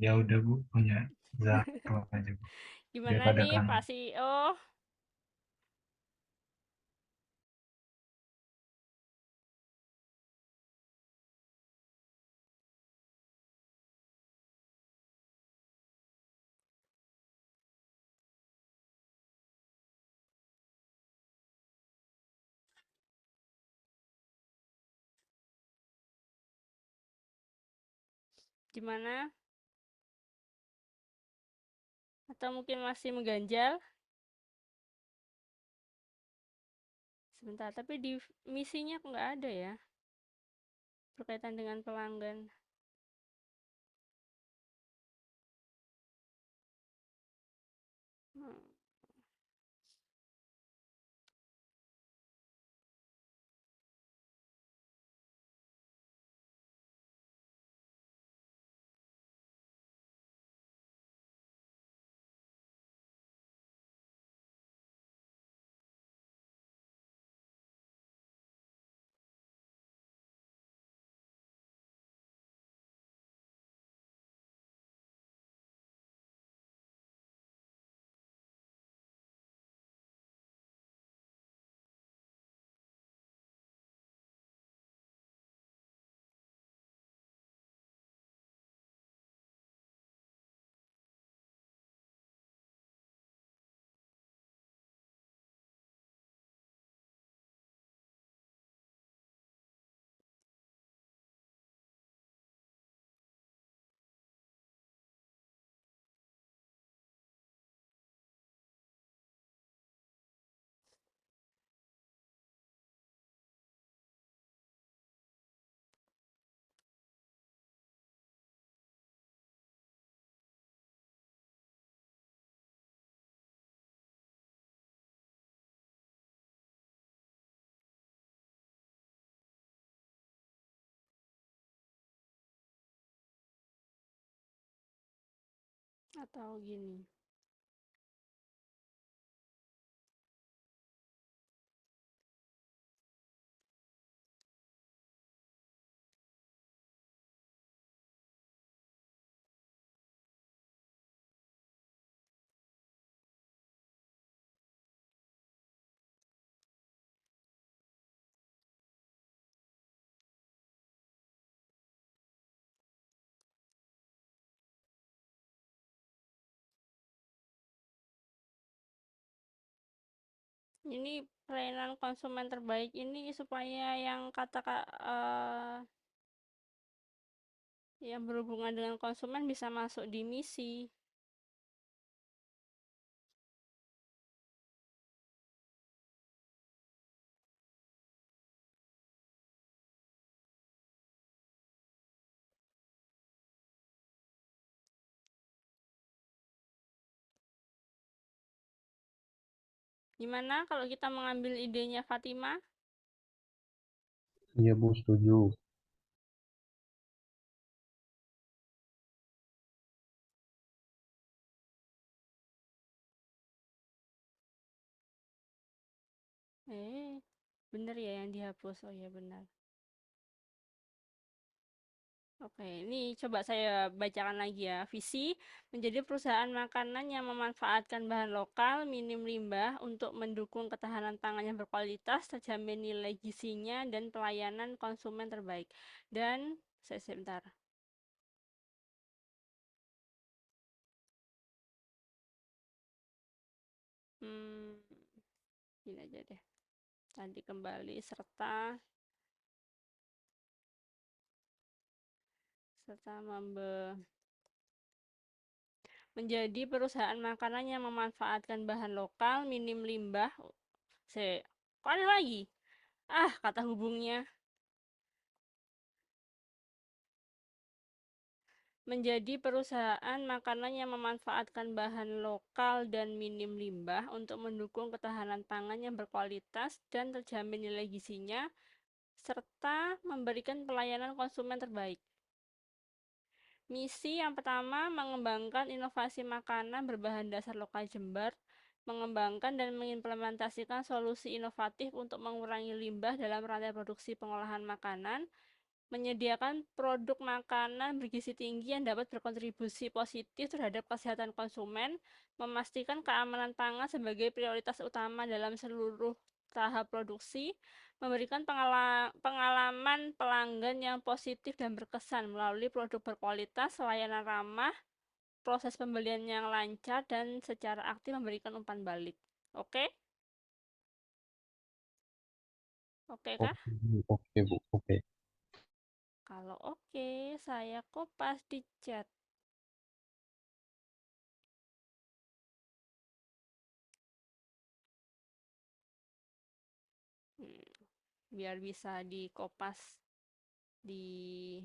Ya udah Bu, punya Zahra aja Bu. Gimana Daripada nih kamu. Pak CEO? Gimana? Atau mungkin masih mengganjal? Sebentar, tapi di misinya kok nggak ada ya, berkaitan dengan pelanggan. Hmm. Atau gini. Ini pelayanan konsumen terbaik ini supaya yang yang berhubungan dengan konsumen bisa masuk di misi. Gimana kalau kita mengambil idenya Fatima? Iya Bu, setuju. Bener ya yang dihapus. Oh ya benar. Oke, ini coba saya bacakan lagi ya. Visi menjadi perusahaan makanan yang memanfaatkan bahan lokal, minim limbah untuk mendukung ketahanan pangan yang berkualitas, terjamin nilai gizinya, dan pelayanan konsumen terbaik. Dan, sebentar. Gini aja deh. Tadi kembali serta menjadi perusahaan makanan yang memanfaatkan bahan lokal, minim limbah. Kok ada lagi? Kata hubungnya. Menjadi perusahaan makanan yang memanfaatkan bahan lokal dan minim limbah untuk mendukung ketahanan pangan yang berkualitas dan terjamin nilai gizinya, serta memberikan pelayanan konsumen terbaik. Misi yang pertama, mengembangkan inovasi makanan berbahan dasar lokal Jember, mengembangkan dan mengimplementasikan solusi inovatif untuk mengurangi limbah dalam rantai produksi pengolahan makanan, menyediakan produk makanan bergizi tinggi yang dapat berkontribusi positif terhadap kesehatan konsumen, memastikan keamanan pangan sebagai prioritas utama dalam seluruh tahap produksi, memberikan pengalaman pelanggan yang positif dan berkesan melalui produk berkualitas, layanan ramah, proses pembelian yang lancar, dan secara aktif memberikan umpan balik. Oke? Oke kah? Oke Bu, oke. Kalau oke, saya kopas di chat. Biar bisa dikopas di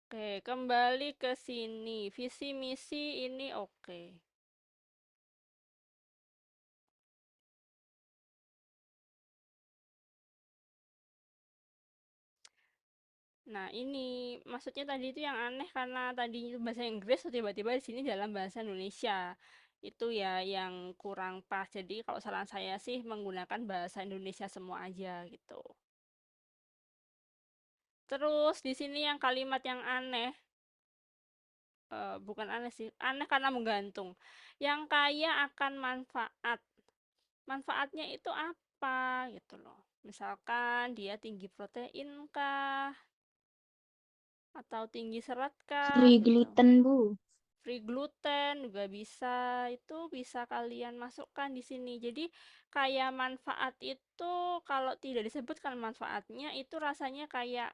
Oke, kembali ke sini. Visi misi ini oke. Nah, ini maksudnya tadi itu yang aneh karena tadi itu bahasa Inggris, tiba-tiba di sini dalam bahasa Indonesia. Itu ya yang kurang pas. Jadi kalau saran saya sih menggunakan bahasa Indonesia semua aja gitu. Terus di sini yang kalimat yang aneh, bukan aneh sih, aneh karena menggantung. Yang kaya akan manfaat. Manfaatnya itu apa gitu loh. Misalkan dia tinggi protein kah? Atau tinggi serat kah Free gitu. gluten, Bu. Free gluten juga bisa, itu bisa kalian masukkan di sini. Jadi kayak manfaat itu kalau tidak disebutkan manfaatnya itu rasanya kayak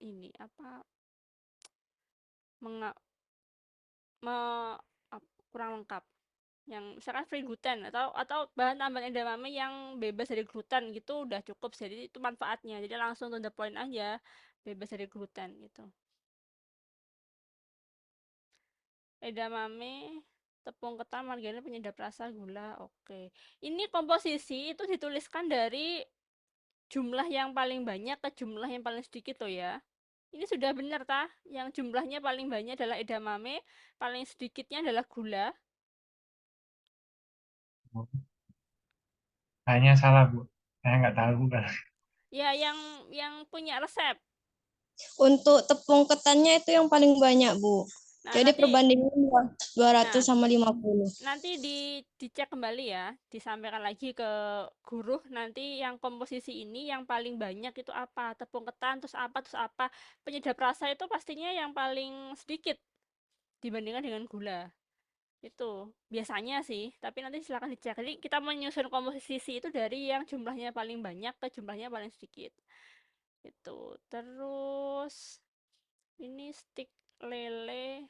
ini apa kurang lengkap. Yang misalkan free gluten atau bahan tambahan edamame yang bebas dari gluten gitu udah cukup, jadi itu manfaatnya, jadi langsung to the point aja, bebas dari gluten gitu. Edamame, tepung ketan, margarin, penyedap rasa, gula. Oke, ini komposisi itu dituliskan dari jumlah yang paling banyak ke jumlah yang paling sedikit loh ya. Ini sudah benar tah? Yang jumlahnya paling banyak adalah edamame, paling sedikitnya adalah gula. Kayaknya salah, Bu. Saya nggak tahu, kan. Ya, yang punya resep. Untuk tepung ketannya itu yang paling banyak, Bu. Nah, Jadi nanti perbandingan 200 nah, sama 50. nanti dicek kembali ya, disampaikan lagi ke guru nanti yang komposisi ini yang paling banyak itu apa, tepung ketan, terus apa, penyedap rasa itu pastinya yang paling sedikit dibandingkan dengan gula. Itu biasanya sih, tapi nanti silakan dicek. Jadi kita menyusun komposisi itu dari yang jumlahnya paling banyak ke jumlahnya paling sedikit. Itu. Terus ini stik lele.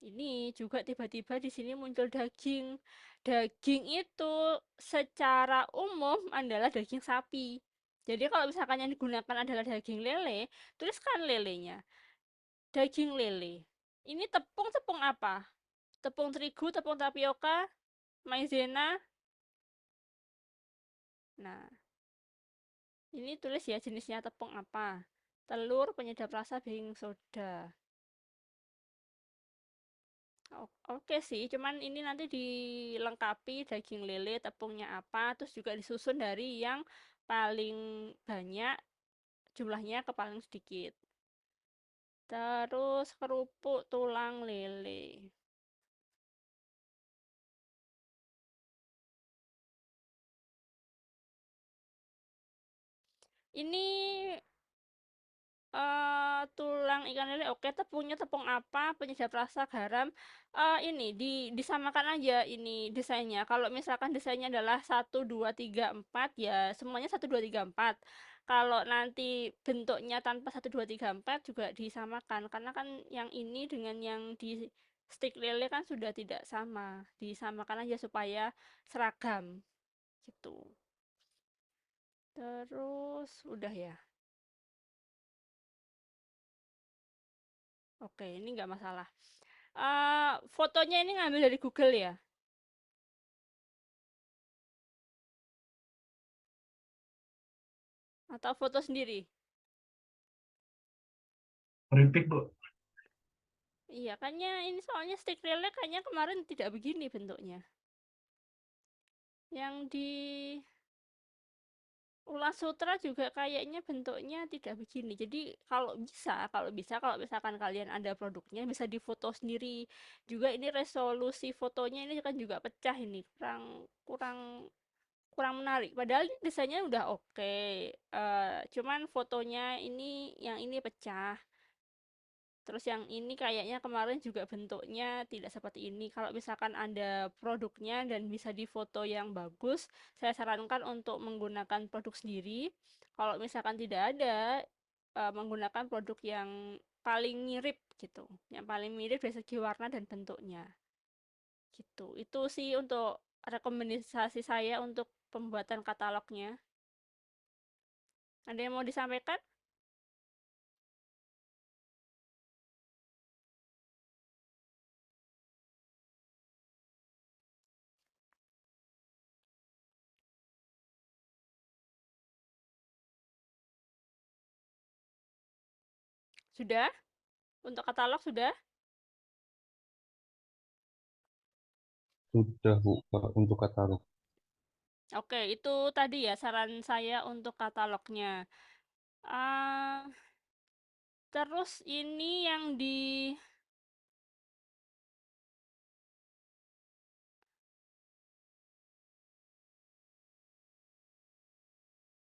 Ini juga tiba-tiba di sini muncul daging. Daging itu secara umum adalah daging sapi. Jadi kalau misalkan yang digunakan adalah daging lele, tuliskan lelenya. Daging lele. Ini tepung apa? Tepung terigu, tepung tapioka, maizena. Nah, ini tulis ya jenisnya tepung apa. Telur, penyedap rasa, baking soda. Oke sih, cuman ini nanti dilengkapi daging lele, tepungnya apa, terus juga disusun dari yang paling banyak jumlahnya ke paling sedikit. Terus kerupuk tulang lele. Ini tulang ikan lele oke, tepungnya tepung apa, penyedap rasa, garam. Ini disamakan aja ini desainnya. Kalau misalkan desainnya adalah 1 2 3 4 ya semuanya 1 2 3 4. Kalau nanti bentuknya tanpa 1 2 3 4 juga disamakan karena kan yang ini dengan yang di stik lele kan sudah tidak sama. Disamakan aja supaya seragam gitu. Terus udah ya. Oke, ini nggak masalah. Fotonya ini ngambil dari Google ya? Atau foto sendiri? Keripik, Bu. Iya, kayaknya ini soalnya stick lele kayaknya kemarin tidak begini bentuknya. Yang di Ulas Sutra juga kayaknya bentuknya tidak begini. Jadi kalau misalkan kalian ada produknya bisa difoto sendiri. Juga ini resolusi fotonya ini kan juga pecah ini, kurang kurang kurang menarik. Padahal ini desainnya udah oke. Cuman fotonya ini yang ini pecah. Terus yang ini kayaknya kemarin juga bentuknya tidak seperti ini. Kalau misalkan ada produknya dan bisa difoto yang bagus, saya sarankan untuk menggunakan produk sendiri. Kalau misalkan tidak ada, menggunakan produk yang paling mirip gitu. Yang paling mirip dari segi warna dan bentuknya. Gitu. Itu sih untuk rekomendasi saya untuk pembuatan katalognya. Ada yang mau disampaikan? Sudah? Untuk katalog sudah? Sudah, Bu, untuk katalog. Oke, itu tadi ya saran saya untuk katalognya. Ah, terus ini yang di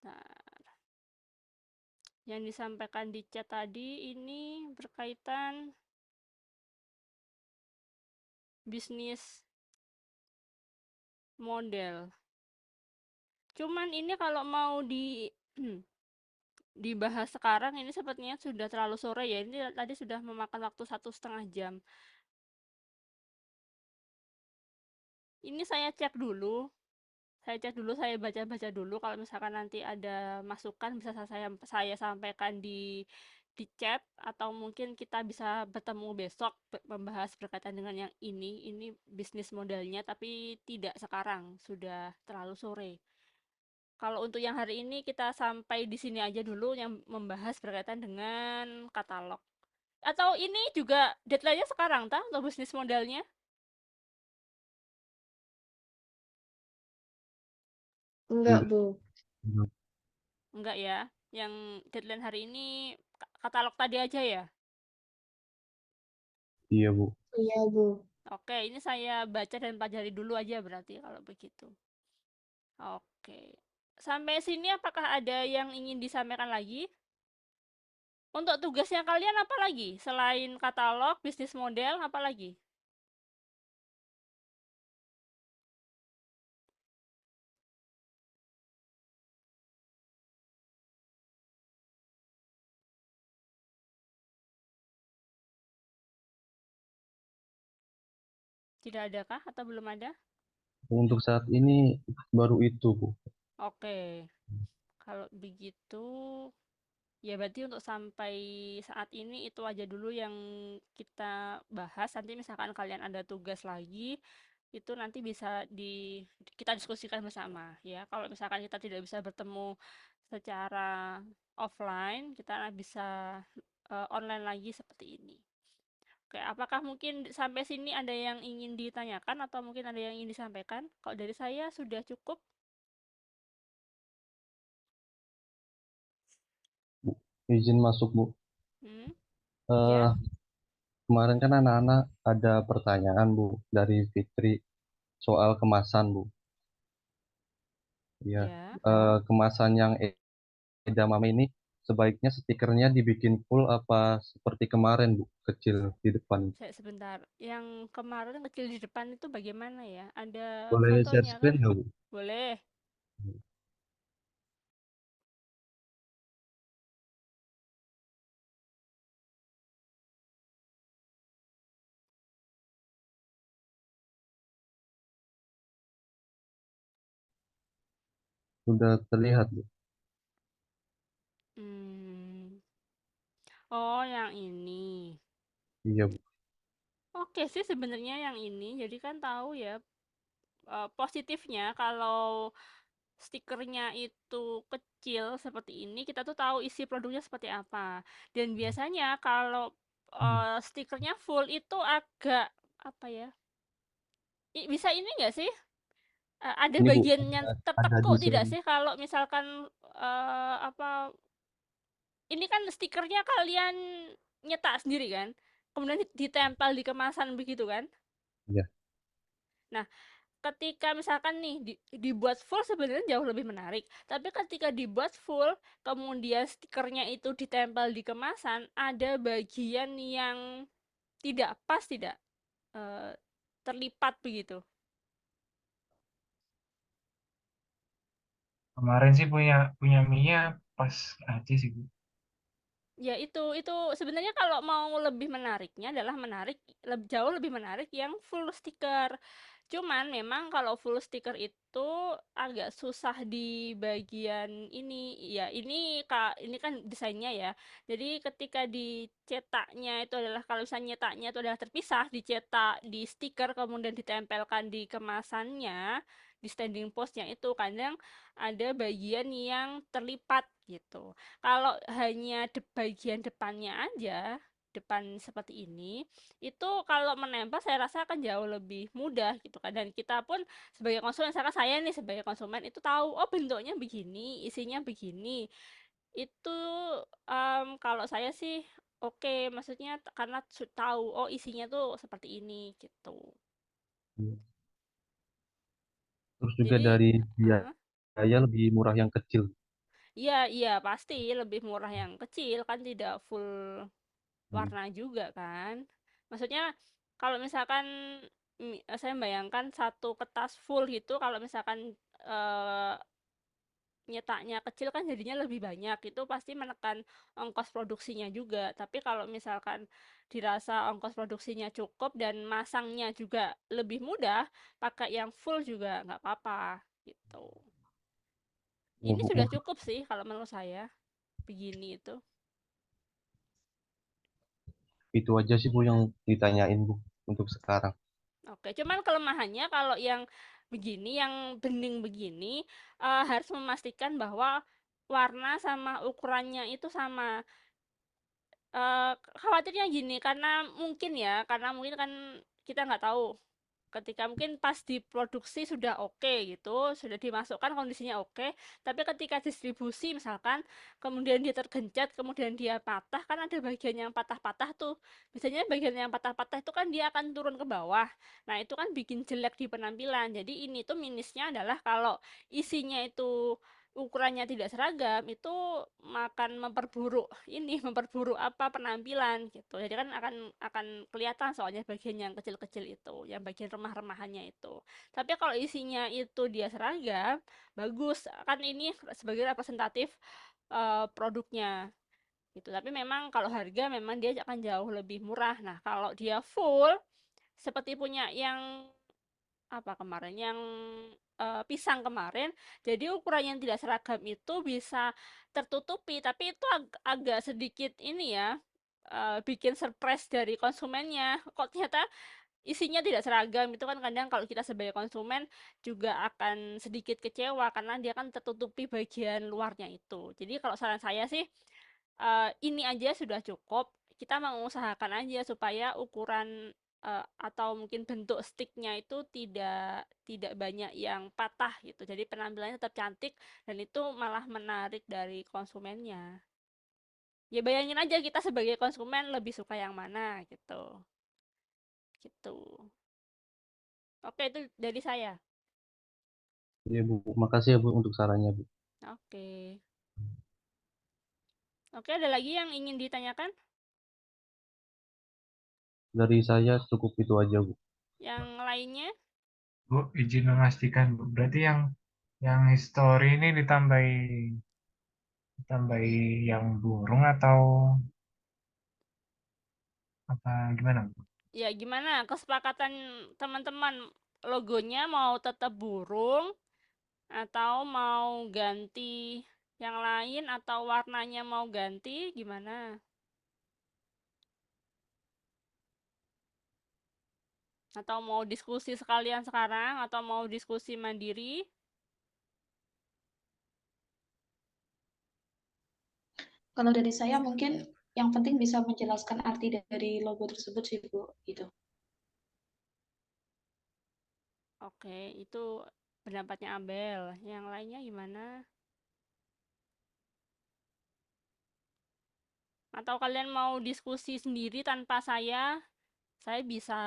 Nah, yang disampaikan di chat tadi ini berkaitan bisnis model. Cuman ini kalau mau dibahas sekarang ini sepertinya sudah terlalu sore ya. Ini tadi sudah memakan waktu 1,5 jam. Ini saya cek dulu. Saya baca-baca dulu kalau misalkan nanti ada masukan bisa saya sampaikan di chat atau mungkin kita bisa bertemu besok membahas berkaitan dengan yang ini bisnis modelnya tapi tidak sekarang, sudah terlalu sore. Kalau untuk yang hari ini kita sampai di sini aja dulu yang membahas berkaitan dengan katalog. Atau ini juga deadline-nya sekarang tah untuk bisnis modelnya? Enggak, Belum. Bu. Belum. Enggak ya. Yang deadline hari ini katalog tadi aja ya? Iya, Bu. Iya, Bu. Oke, ini saya baca dan pelajari dulu aja berarti kalau begitu. Oke. Sampai sini apakah ada yang ingin disampaikan lagi? Untuk tugasnya kalian apa lagi? Selain katalog, bisnis model, apa lagi? Tidak ada kah atau belum ada? Untuk saat ini baru itu, Bu. Oke. Kalau begitu, ya berarti untuk sampai saat ini itu aja dulu yang kita bahas. Nanti misalkan kalian ada tugas lagi, itu nanti bisa kita diskusikan bersama ya. Kalau misalkan kita tidak bisa bertemu secara offline, kita bisa online lagi seperti ini. Oke, apakah mungkin sampai sini ada yang ingin ditanyakan atau mungkin ada yang ingin disampaikan? Kalau dari saya sudah cukup. Bu, izin masuk, Bu. Hmm, Eh, ya, Kemarin kan anak-anak ada pertanyaan, Bu, dari Fitri soal kemasan, Bu. Ya, ya. kemasan yang edamame ini sebaiknya stikernya dibikin full apa seperti kemarin, Bu, kecil di depan. Saya sebentar. Yang kemarin kecil di depan itu bagaimana ya? Ada Boleh share fotonya screen kah? nggak, Bu? Boleh. Sudah terlihat, Bu. Hmm. Oh, yang ini. Iya, Bu. Oke sih sebenarnya yang ini. Jadi kan tahu ya positifnya kalau stikernya itu kecil seperti ini, kita tuh tahu isi produknya seperti apa. Dan biasanya kalau stikernya full itu agak apa ya? Bisa ini nggak sih? Ada Ini, Bu, bagian yang ada tertekuk tidak desain. sih kalau misalkan apa ini kan stikernya kalian nyetak sendiri kan? Kemudian ditempel di kemasan begitu kan? Iya. Nah, ketika misalkan nih dibuat full sebenarnya jauh lebih menarik. Tapi ketika dibuat full, kemudian stikernya itu ditempel di kemasan, ada bagian yang tidak pas, tidak eh, terlipat begitu. Kemarin sih punya punya Mia pas aja sih, Bu. Ya itu sebenarnya kalau mau lebih menariknya adalah jauh lebih menarik yang full stiker. Cuman memang kalau full stiker itu agak susah di bagian ini. Ya, ini kan desainnya ya. Jadi ketika dicetaknya itu adalah kalau misalnya nyetaknya itu adalah terpisah, dicetak di stiker kemudian ditempelkan di kemasannya, di standing postnya itu kadang ada bagian yang terlipat gitu. Kalau hanya bagian depannya aja, depan seperti ini, itu kalau menempel saya rasa akan jauh lebih mudah gitu kan. Dan kita pun sebagai konsumen, misalkan saya nih sebagai konsumen itu tahu, oh bentuknya begini, isinya begini. Itu kalau saya sih oke, maksudnya karena tahu, oh isinya tuh seperti ini gitu. Iya. Terus juga Jadi, dari uh, biaya lebih murah yang kecil. iya iya pasti lebih murah yang kecil kan tidak full Hmm. warna juga kan. Maksudnya kalau misalkan saya bayangkan satu kertas full gitu kalau misalkan eh, nyetaknya kecil kan jadinya lebih banyak itu pasti menekan ongkos produksinya juga. Tapi kalau misalkan dirasa ongkos produksinya cukup dan masangnya juga lebih mudah, pakai yang full juga nggak apa-apa gitu. Ya, Ini Bu. sudah cukup sih kalau menurut saya begini itu. Itu aja sih, Bu, yang ditanyain, Bu, untuk sekarang. Oke, cuman kelemahannya kalau yang begini, yang bening begini, harus memastikan bahwa warna sama ukurannya itu sama. Khawatirnya gini, karena mungkin kan kita nggak tahu, ketika mungkin pas diproduksi sudah oke gitu, sudah dimasukkan kondisinya oke, tapi ketika distribusi misalkan, kemudian dia tergencet, kemudian dia patah, kan ada bagian yang patah-patah tuh. Biasanya bagian yang patah-patah itu kan dia akan turun ke bawah. Nah, itu kan bikin jelek di penampilan. Jadi ini tuh minusnya adalah kalau isinya itu ukurannya tidak seragam, itu memperburuk apa penampilan gitu. Jadi kan akan kelihatan soalnya bagian yang kecil-kecil itu, yang bagian remah-remahannya itu. Tapi kalau isinya itu dia seragam, bagus. Kan ini sebagai representatif produknya gitu. Tapi memang kalau harga memang dia akan jauh lebih murah. Nah, kalau dia full seperti punya yang apa kemarin, yang pisang kemarin, jadi ukuran yang tidak seragam itu bisa tertutupi, tapi itu agak sedikit ini ya, bikin surprise dari konsumennya, kok ternyata isinya tidak seragam. Itu kan kadang kalau kita sebagai konsumen juga akan sedikit kecewa karena dia kan tertutupi bagian luarnya itu. Jadi kalau saran saya sih, ini aja sudah cukup. Kita mengusahakan aja supaya ukuran atau mungkin bentuk sticknya itu tidak banyak yang patah gitu. Jadi penampilannya tetap cantik dan itu malah menarik dari konsumennya. Ya bayangin aja kita sebagai konsumen lebih suka yang mana gitu. Gitu. Oke, itu dari saya. Iya Bu, makasih ya Bu untuk sarannya Bu. Oke. Oke, ada lagi yang ingin ditanyakan? Dari saya cukup itu aja Bu. Yang lainnya? Bu, izin memastikan Bu, berarti yang history ini ditambahi yang burung atau apa gimana Bu? Ya gimana kesepakatan teman-teman, logonya mau tetap burung atau mau ganti yang lain atau warnanya mau ganti gimana? Atau mau diskusi sekalian sekarang atau mau diskusi mandiri? Kalau dari saya mungkin yang penting bisa menjelaskan arti dari logo tersebut sih Bu, gitu. Oke, itu pendapatnya Abel. Yang lainnya gimana? Atau kalian mau diskusi sendiri tanpa saya? Saya bisa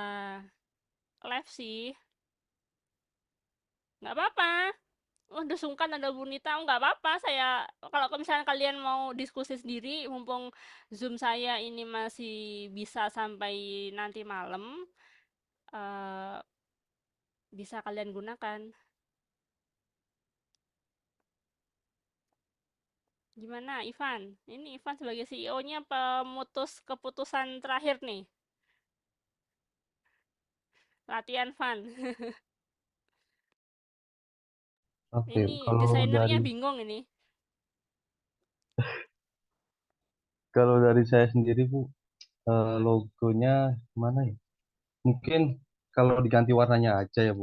live sih. Nggak apa-apa. Udah sungkan ada Bunita, nggak apa-apa. Saya kalau misalnya kalian mau diskusi sendiri, mumpung Zoom saya ini masih bisa sampai nanti malam, eh, bisa kalian gunakan. Gimana, Ivan? Ini Ivan sebagai CEO-nya pemutus keputusan terakhir nih. Latihan Van. Oke, Ini kalau desainernya dari bingung ini. kalau dari saya sendiri Bu, logonya mana ya? Mungkin kalau diganti warnanya aja ya Bu.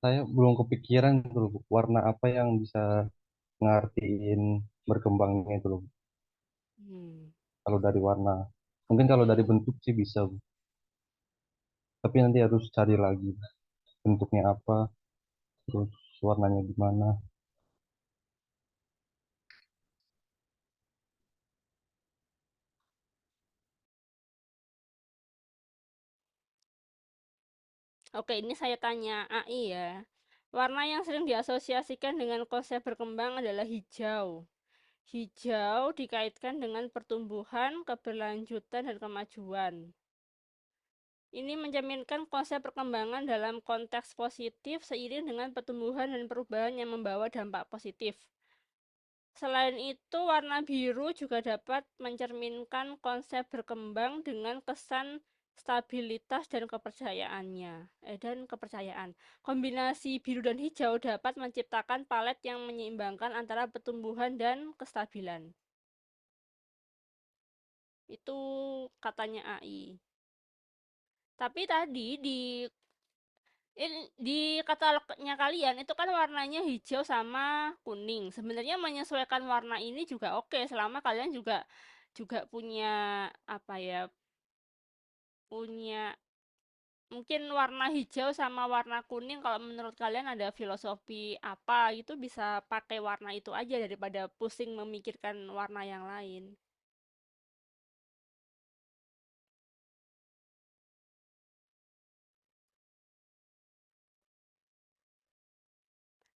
Saya belum kepikiran gitu loh Bu, warna apa yang bisa ngartiin berkembangnya itu loh Bu. Hmm, Kalau dari warna, mungkin kalau dari oke. bentuk sih bisa Bu. Tapi nanti harus cari lagi bentuknya apa, terus warnanya gimana. Oke, ini saya tanya AI ya. Warna yang sering diasosiasikan dengan konsep berkembang adalah hijau. Hijau dikaitkan dengan pertumbuhan, keberlanjutan, dan kemajuan. Ini mencerminkan konsep perkembangan dalam konteks positif seiring dengan pertumbuhan dan perubahan yang membawa dampak positif. Selain itu, warna biru juga dapat mencerminkan konsep berkembang dengan kesan stabilitas dan kepercayaan. Kombinasi biru dan hijau dapat menciptakan palet yang menyeimbangkan antara pertumbuhan dan kestabilan. Itu katanya AI. Tapi tadi di Di katalognya kalian itu kan warnanya hijau sama kuning. Sebenarnya menyesuaikan warna ini juga oke, selama kalian juga juga punya apa ya, punya mungkin warna hijau sama warna kuning kalau menurut kalian ada filosofi apa gitu bisa pakai warna itu aja daripada pusing memikirkan warna yang lain.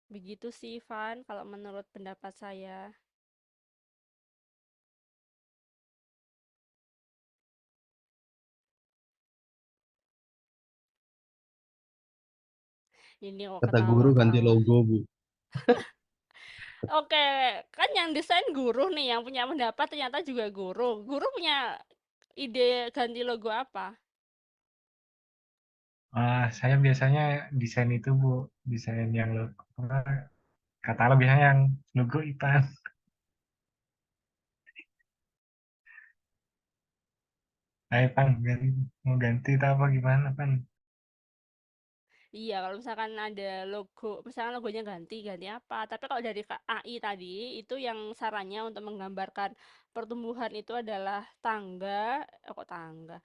Begitu sih, Van, kalau menurut pendapat saya. Ini kok Kata guru ganti ketawa-tawa. logo, Bu. Oke, kan yang desain guru nih, yang punya pendapat ternyata juga guru. Guru punya ide ganti logo apa? Saya biasanya desain itu Bu, desain yang logo, katalog biasanya yang logo IPAN. Ayo Pan, mau ganti atau apa gimana Pan? Iya, kalau misalkan ada logo, misalkan logonya ganti, ganti apa? Tapi kalau dari AI tadi, itu yang sarannya untuk menggambarkan pertumbuhan itu adalah tangga, kok tangga,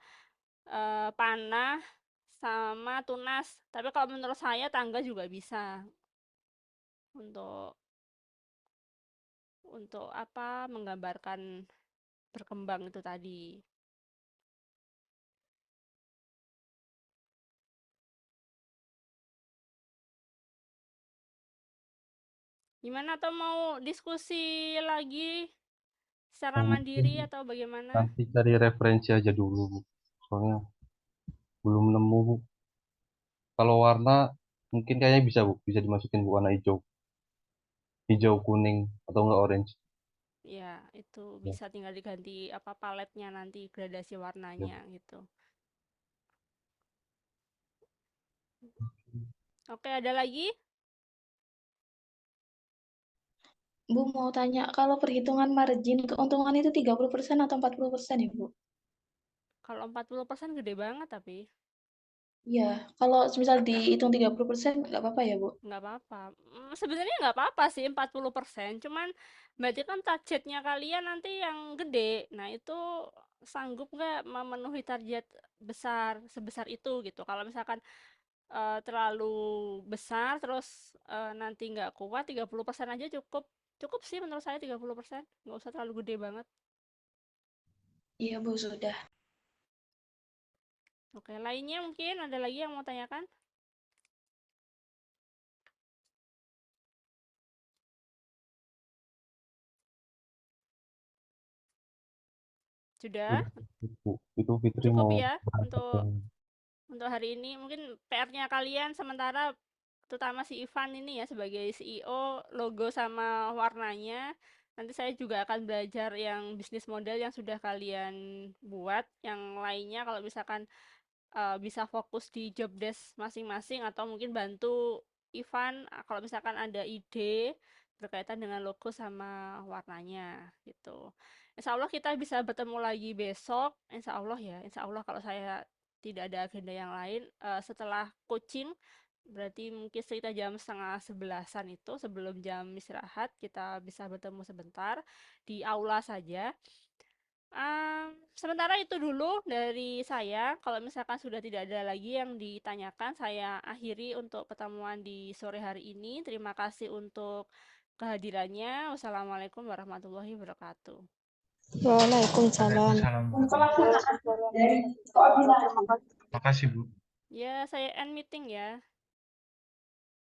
panah sama tunas. Tapi kalau menurut saya tangga juga bisa untuk apa? Menggambarkan berkembang itu tadi. Gimana atau mau diskusi lagi secara Mungkin mandiri atau bagaimana? nanti cari referensi aja dulu, Bu. Soalnya belum nemu, Bu. Kalau warna mungkin kayaknya bisa, Bu. Bisa dimasukin Bu, warna hijau. Hijau, kuning, atau enggak orange. Ya, itu Ya, bisa tinggal diganti apa paletnya nanti gradasi ya. warnanya gitu. Oke, ada lagi? Bu mau tanya, kalau perhitungan margin keuntungan itu 30% atau 40% ya, Bu? Kalau 40% gede banget tapi Iya, kalau misal dihitung 30% nggak apa-apa ya, Bu? nggak apa-apa. Sebenarnya nggak apa-apa sih 40%, cuman berarti kan targetnya kalian nanti yang gede. Nah, itu sanggup nggak memenuhi target besar sebesar itu gitu. Kalau misalkan terlalu besar terus nanti nggak kuat 30% aja cukup. Cukup sih menurut saya 30%, nggak usah terlalu gede banget. Iya, Bu, sudah. Oke, lainnya mungkin ada lagi yang mau tanyakan? Sudah? Udah, Bu. Itu Fitri Cukup mau ya berangkat untuk yang hari ini. Mungkin PR-nya kalian sementara terutama si Ivan ini ya sebagai CEO, logo sama warnanya. Nanti saya juga akan belajar yang bisnis model yang sudah kalian buat. Yang lainnya kalau misalkan bisa fokus di job desk masing-masing atau mungkin bantu Ivan kalau misalkan ada ide berkaitan dengan logo sama warnanya gitu. Insya Allah kita bisa bertemu lagi besok. Insya Allah ya, Insya Allah kalau saya tidak ada agenda yang lain setelah coaching berarti mungkin sekitar jam setengah 11-an itu sebelum jam istirahat kita bisa bertemu sebentar di aula saja. Sementara itu dulu dari saya. Kalau misalkan sudah tidak ada lagi yang ditanyakan, saya akhiri untuk pertemuan di sore hari ini. Terima kasih untuk kehadirannya. Wassalamualaikum warahmatullahi wabarakatuh. Waalaikumsalam. Waalaikumsalam Bu. Terima kasih. Makasih Bu. Ya, saya end meeting ya.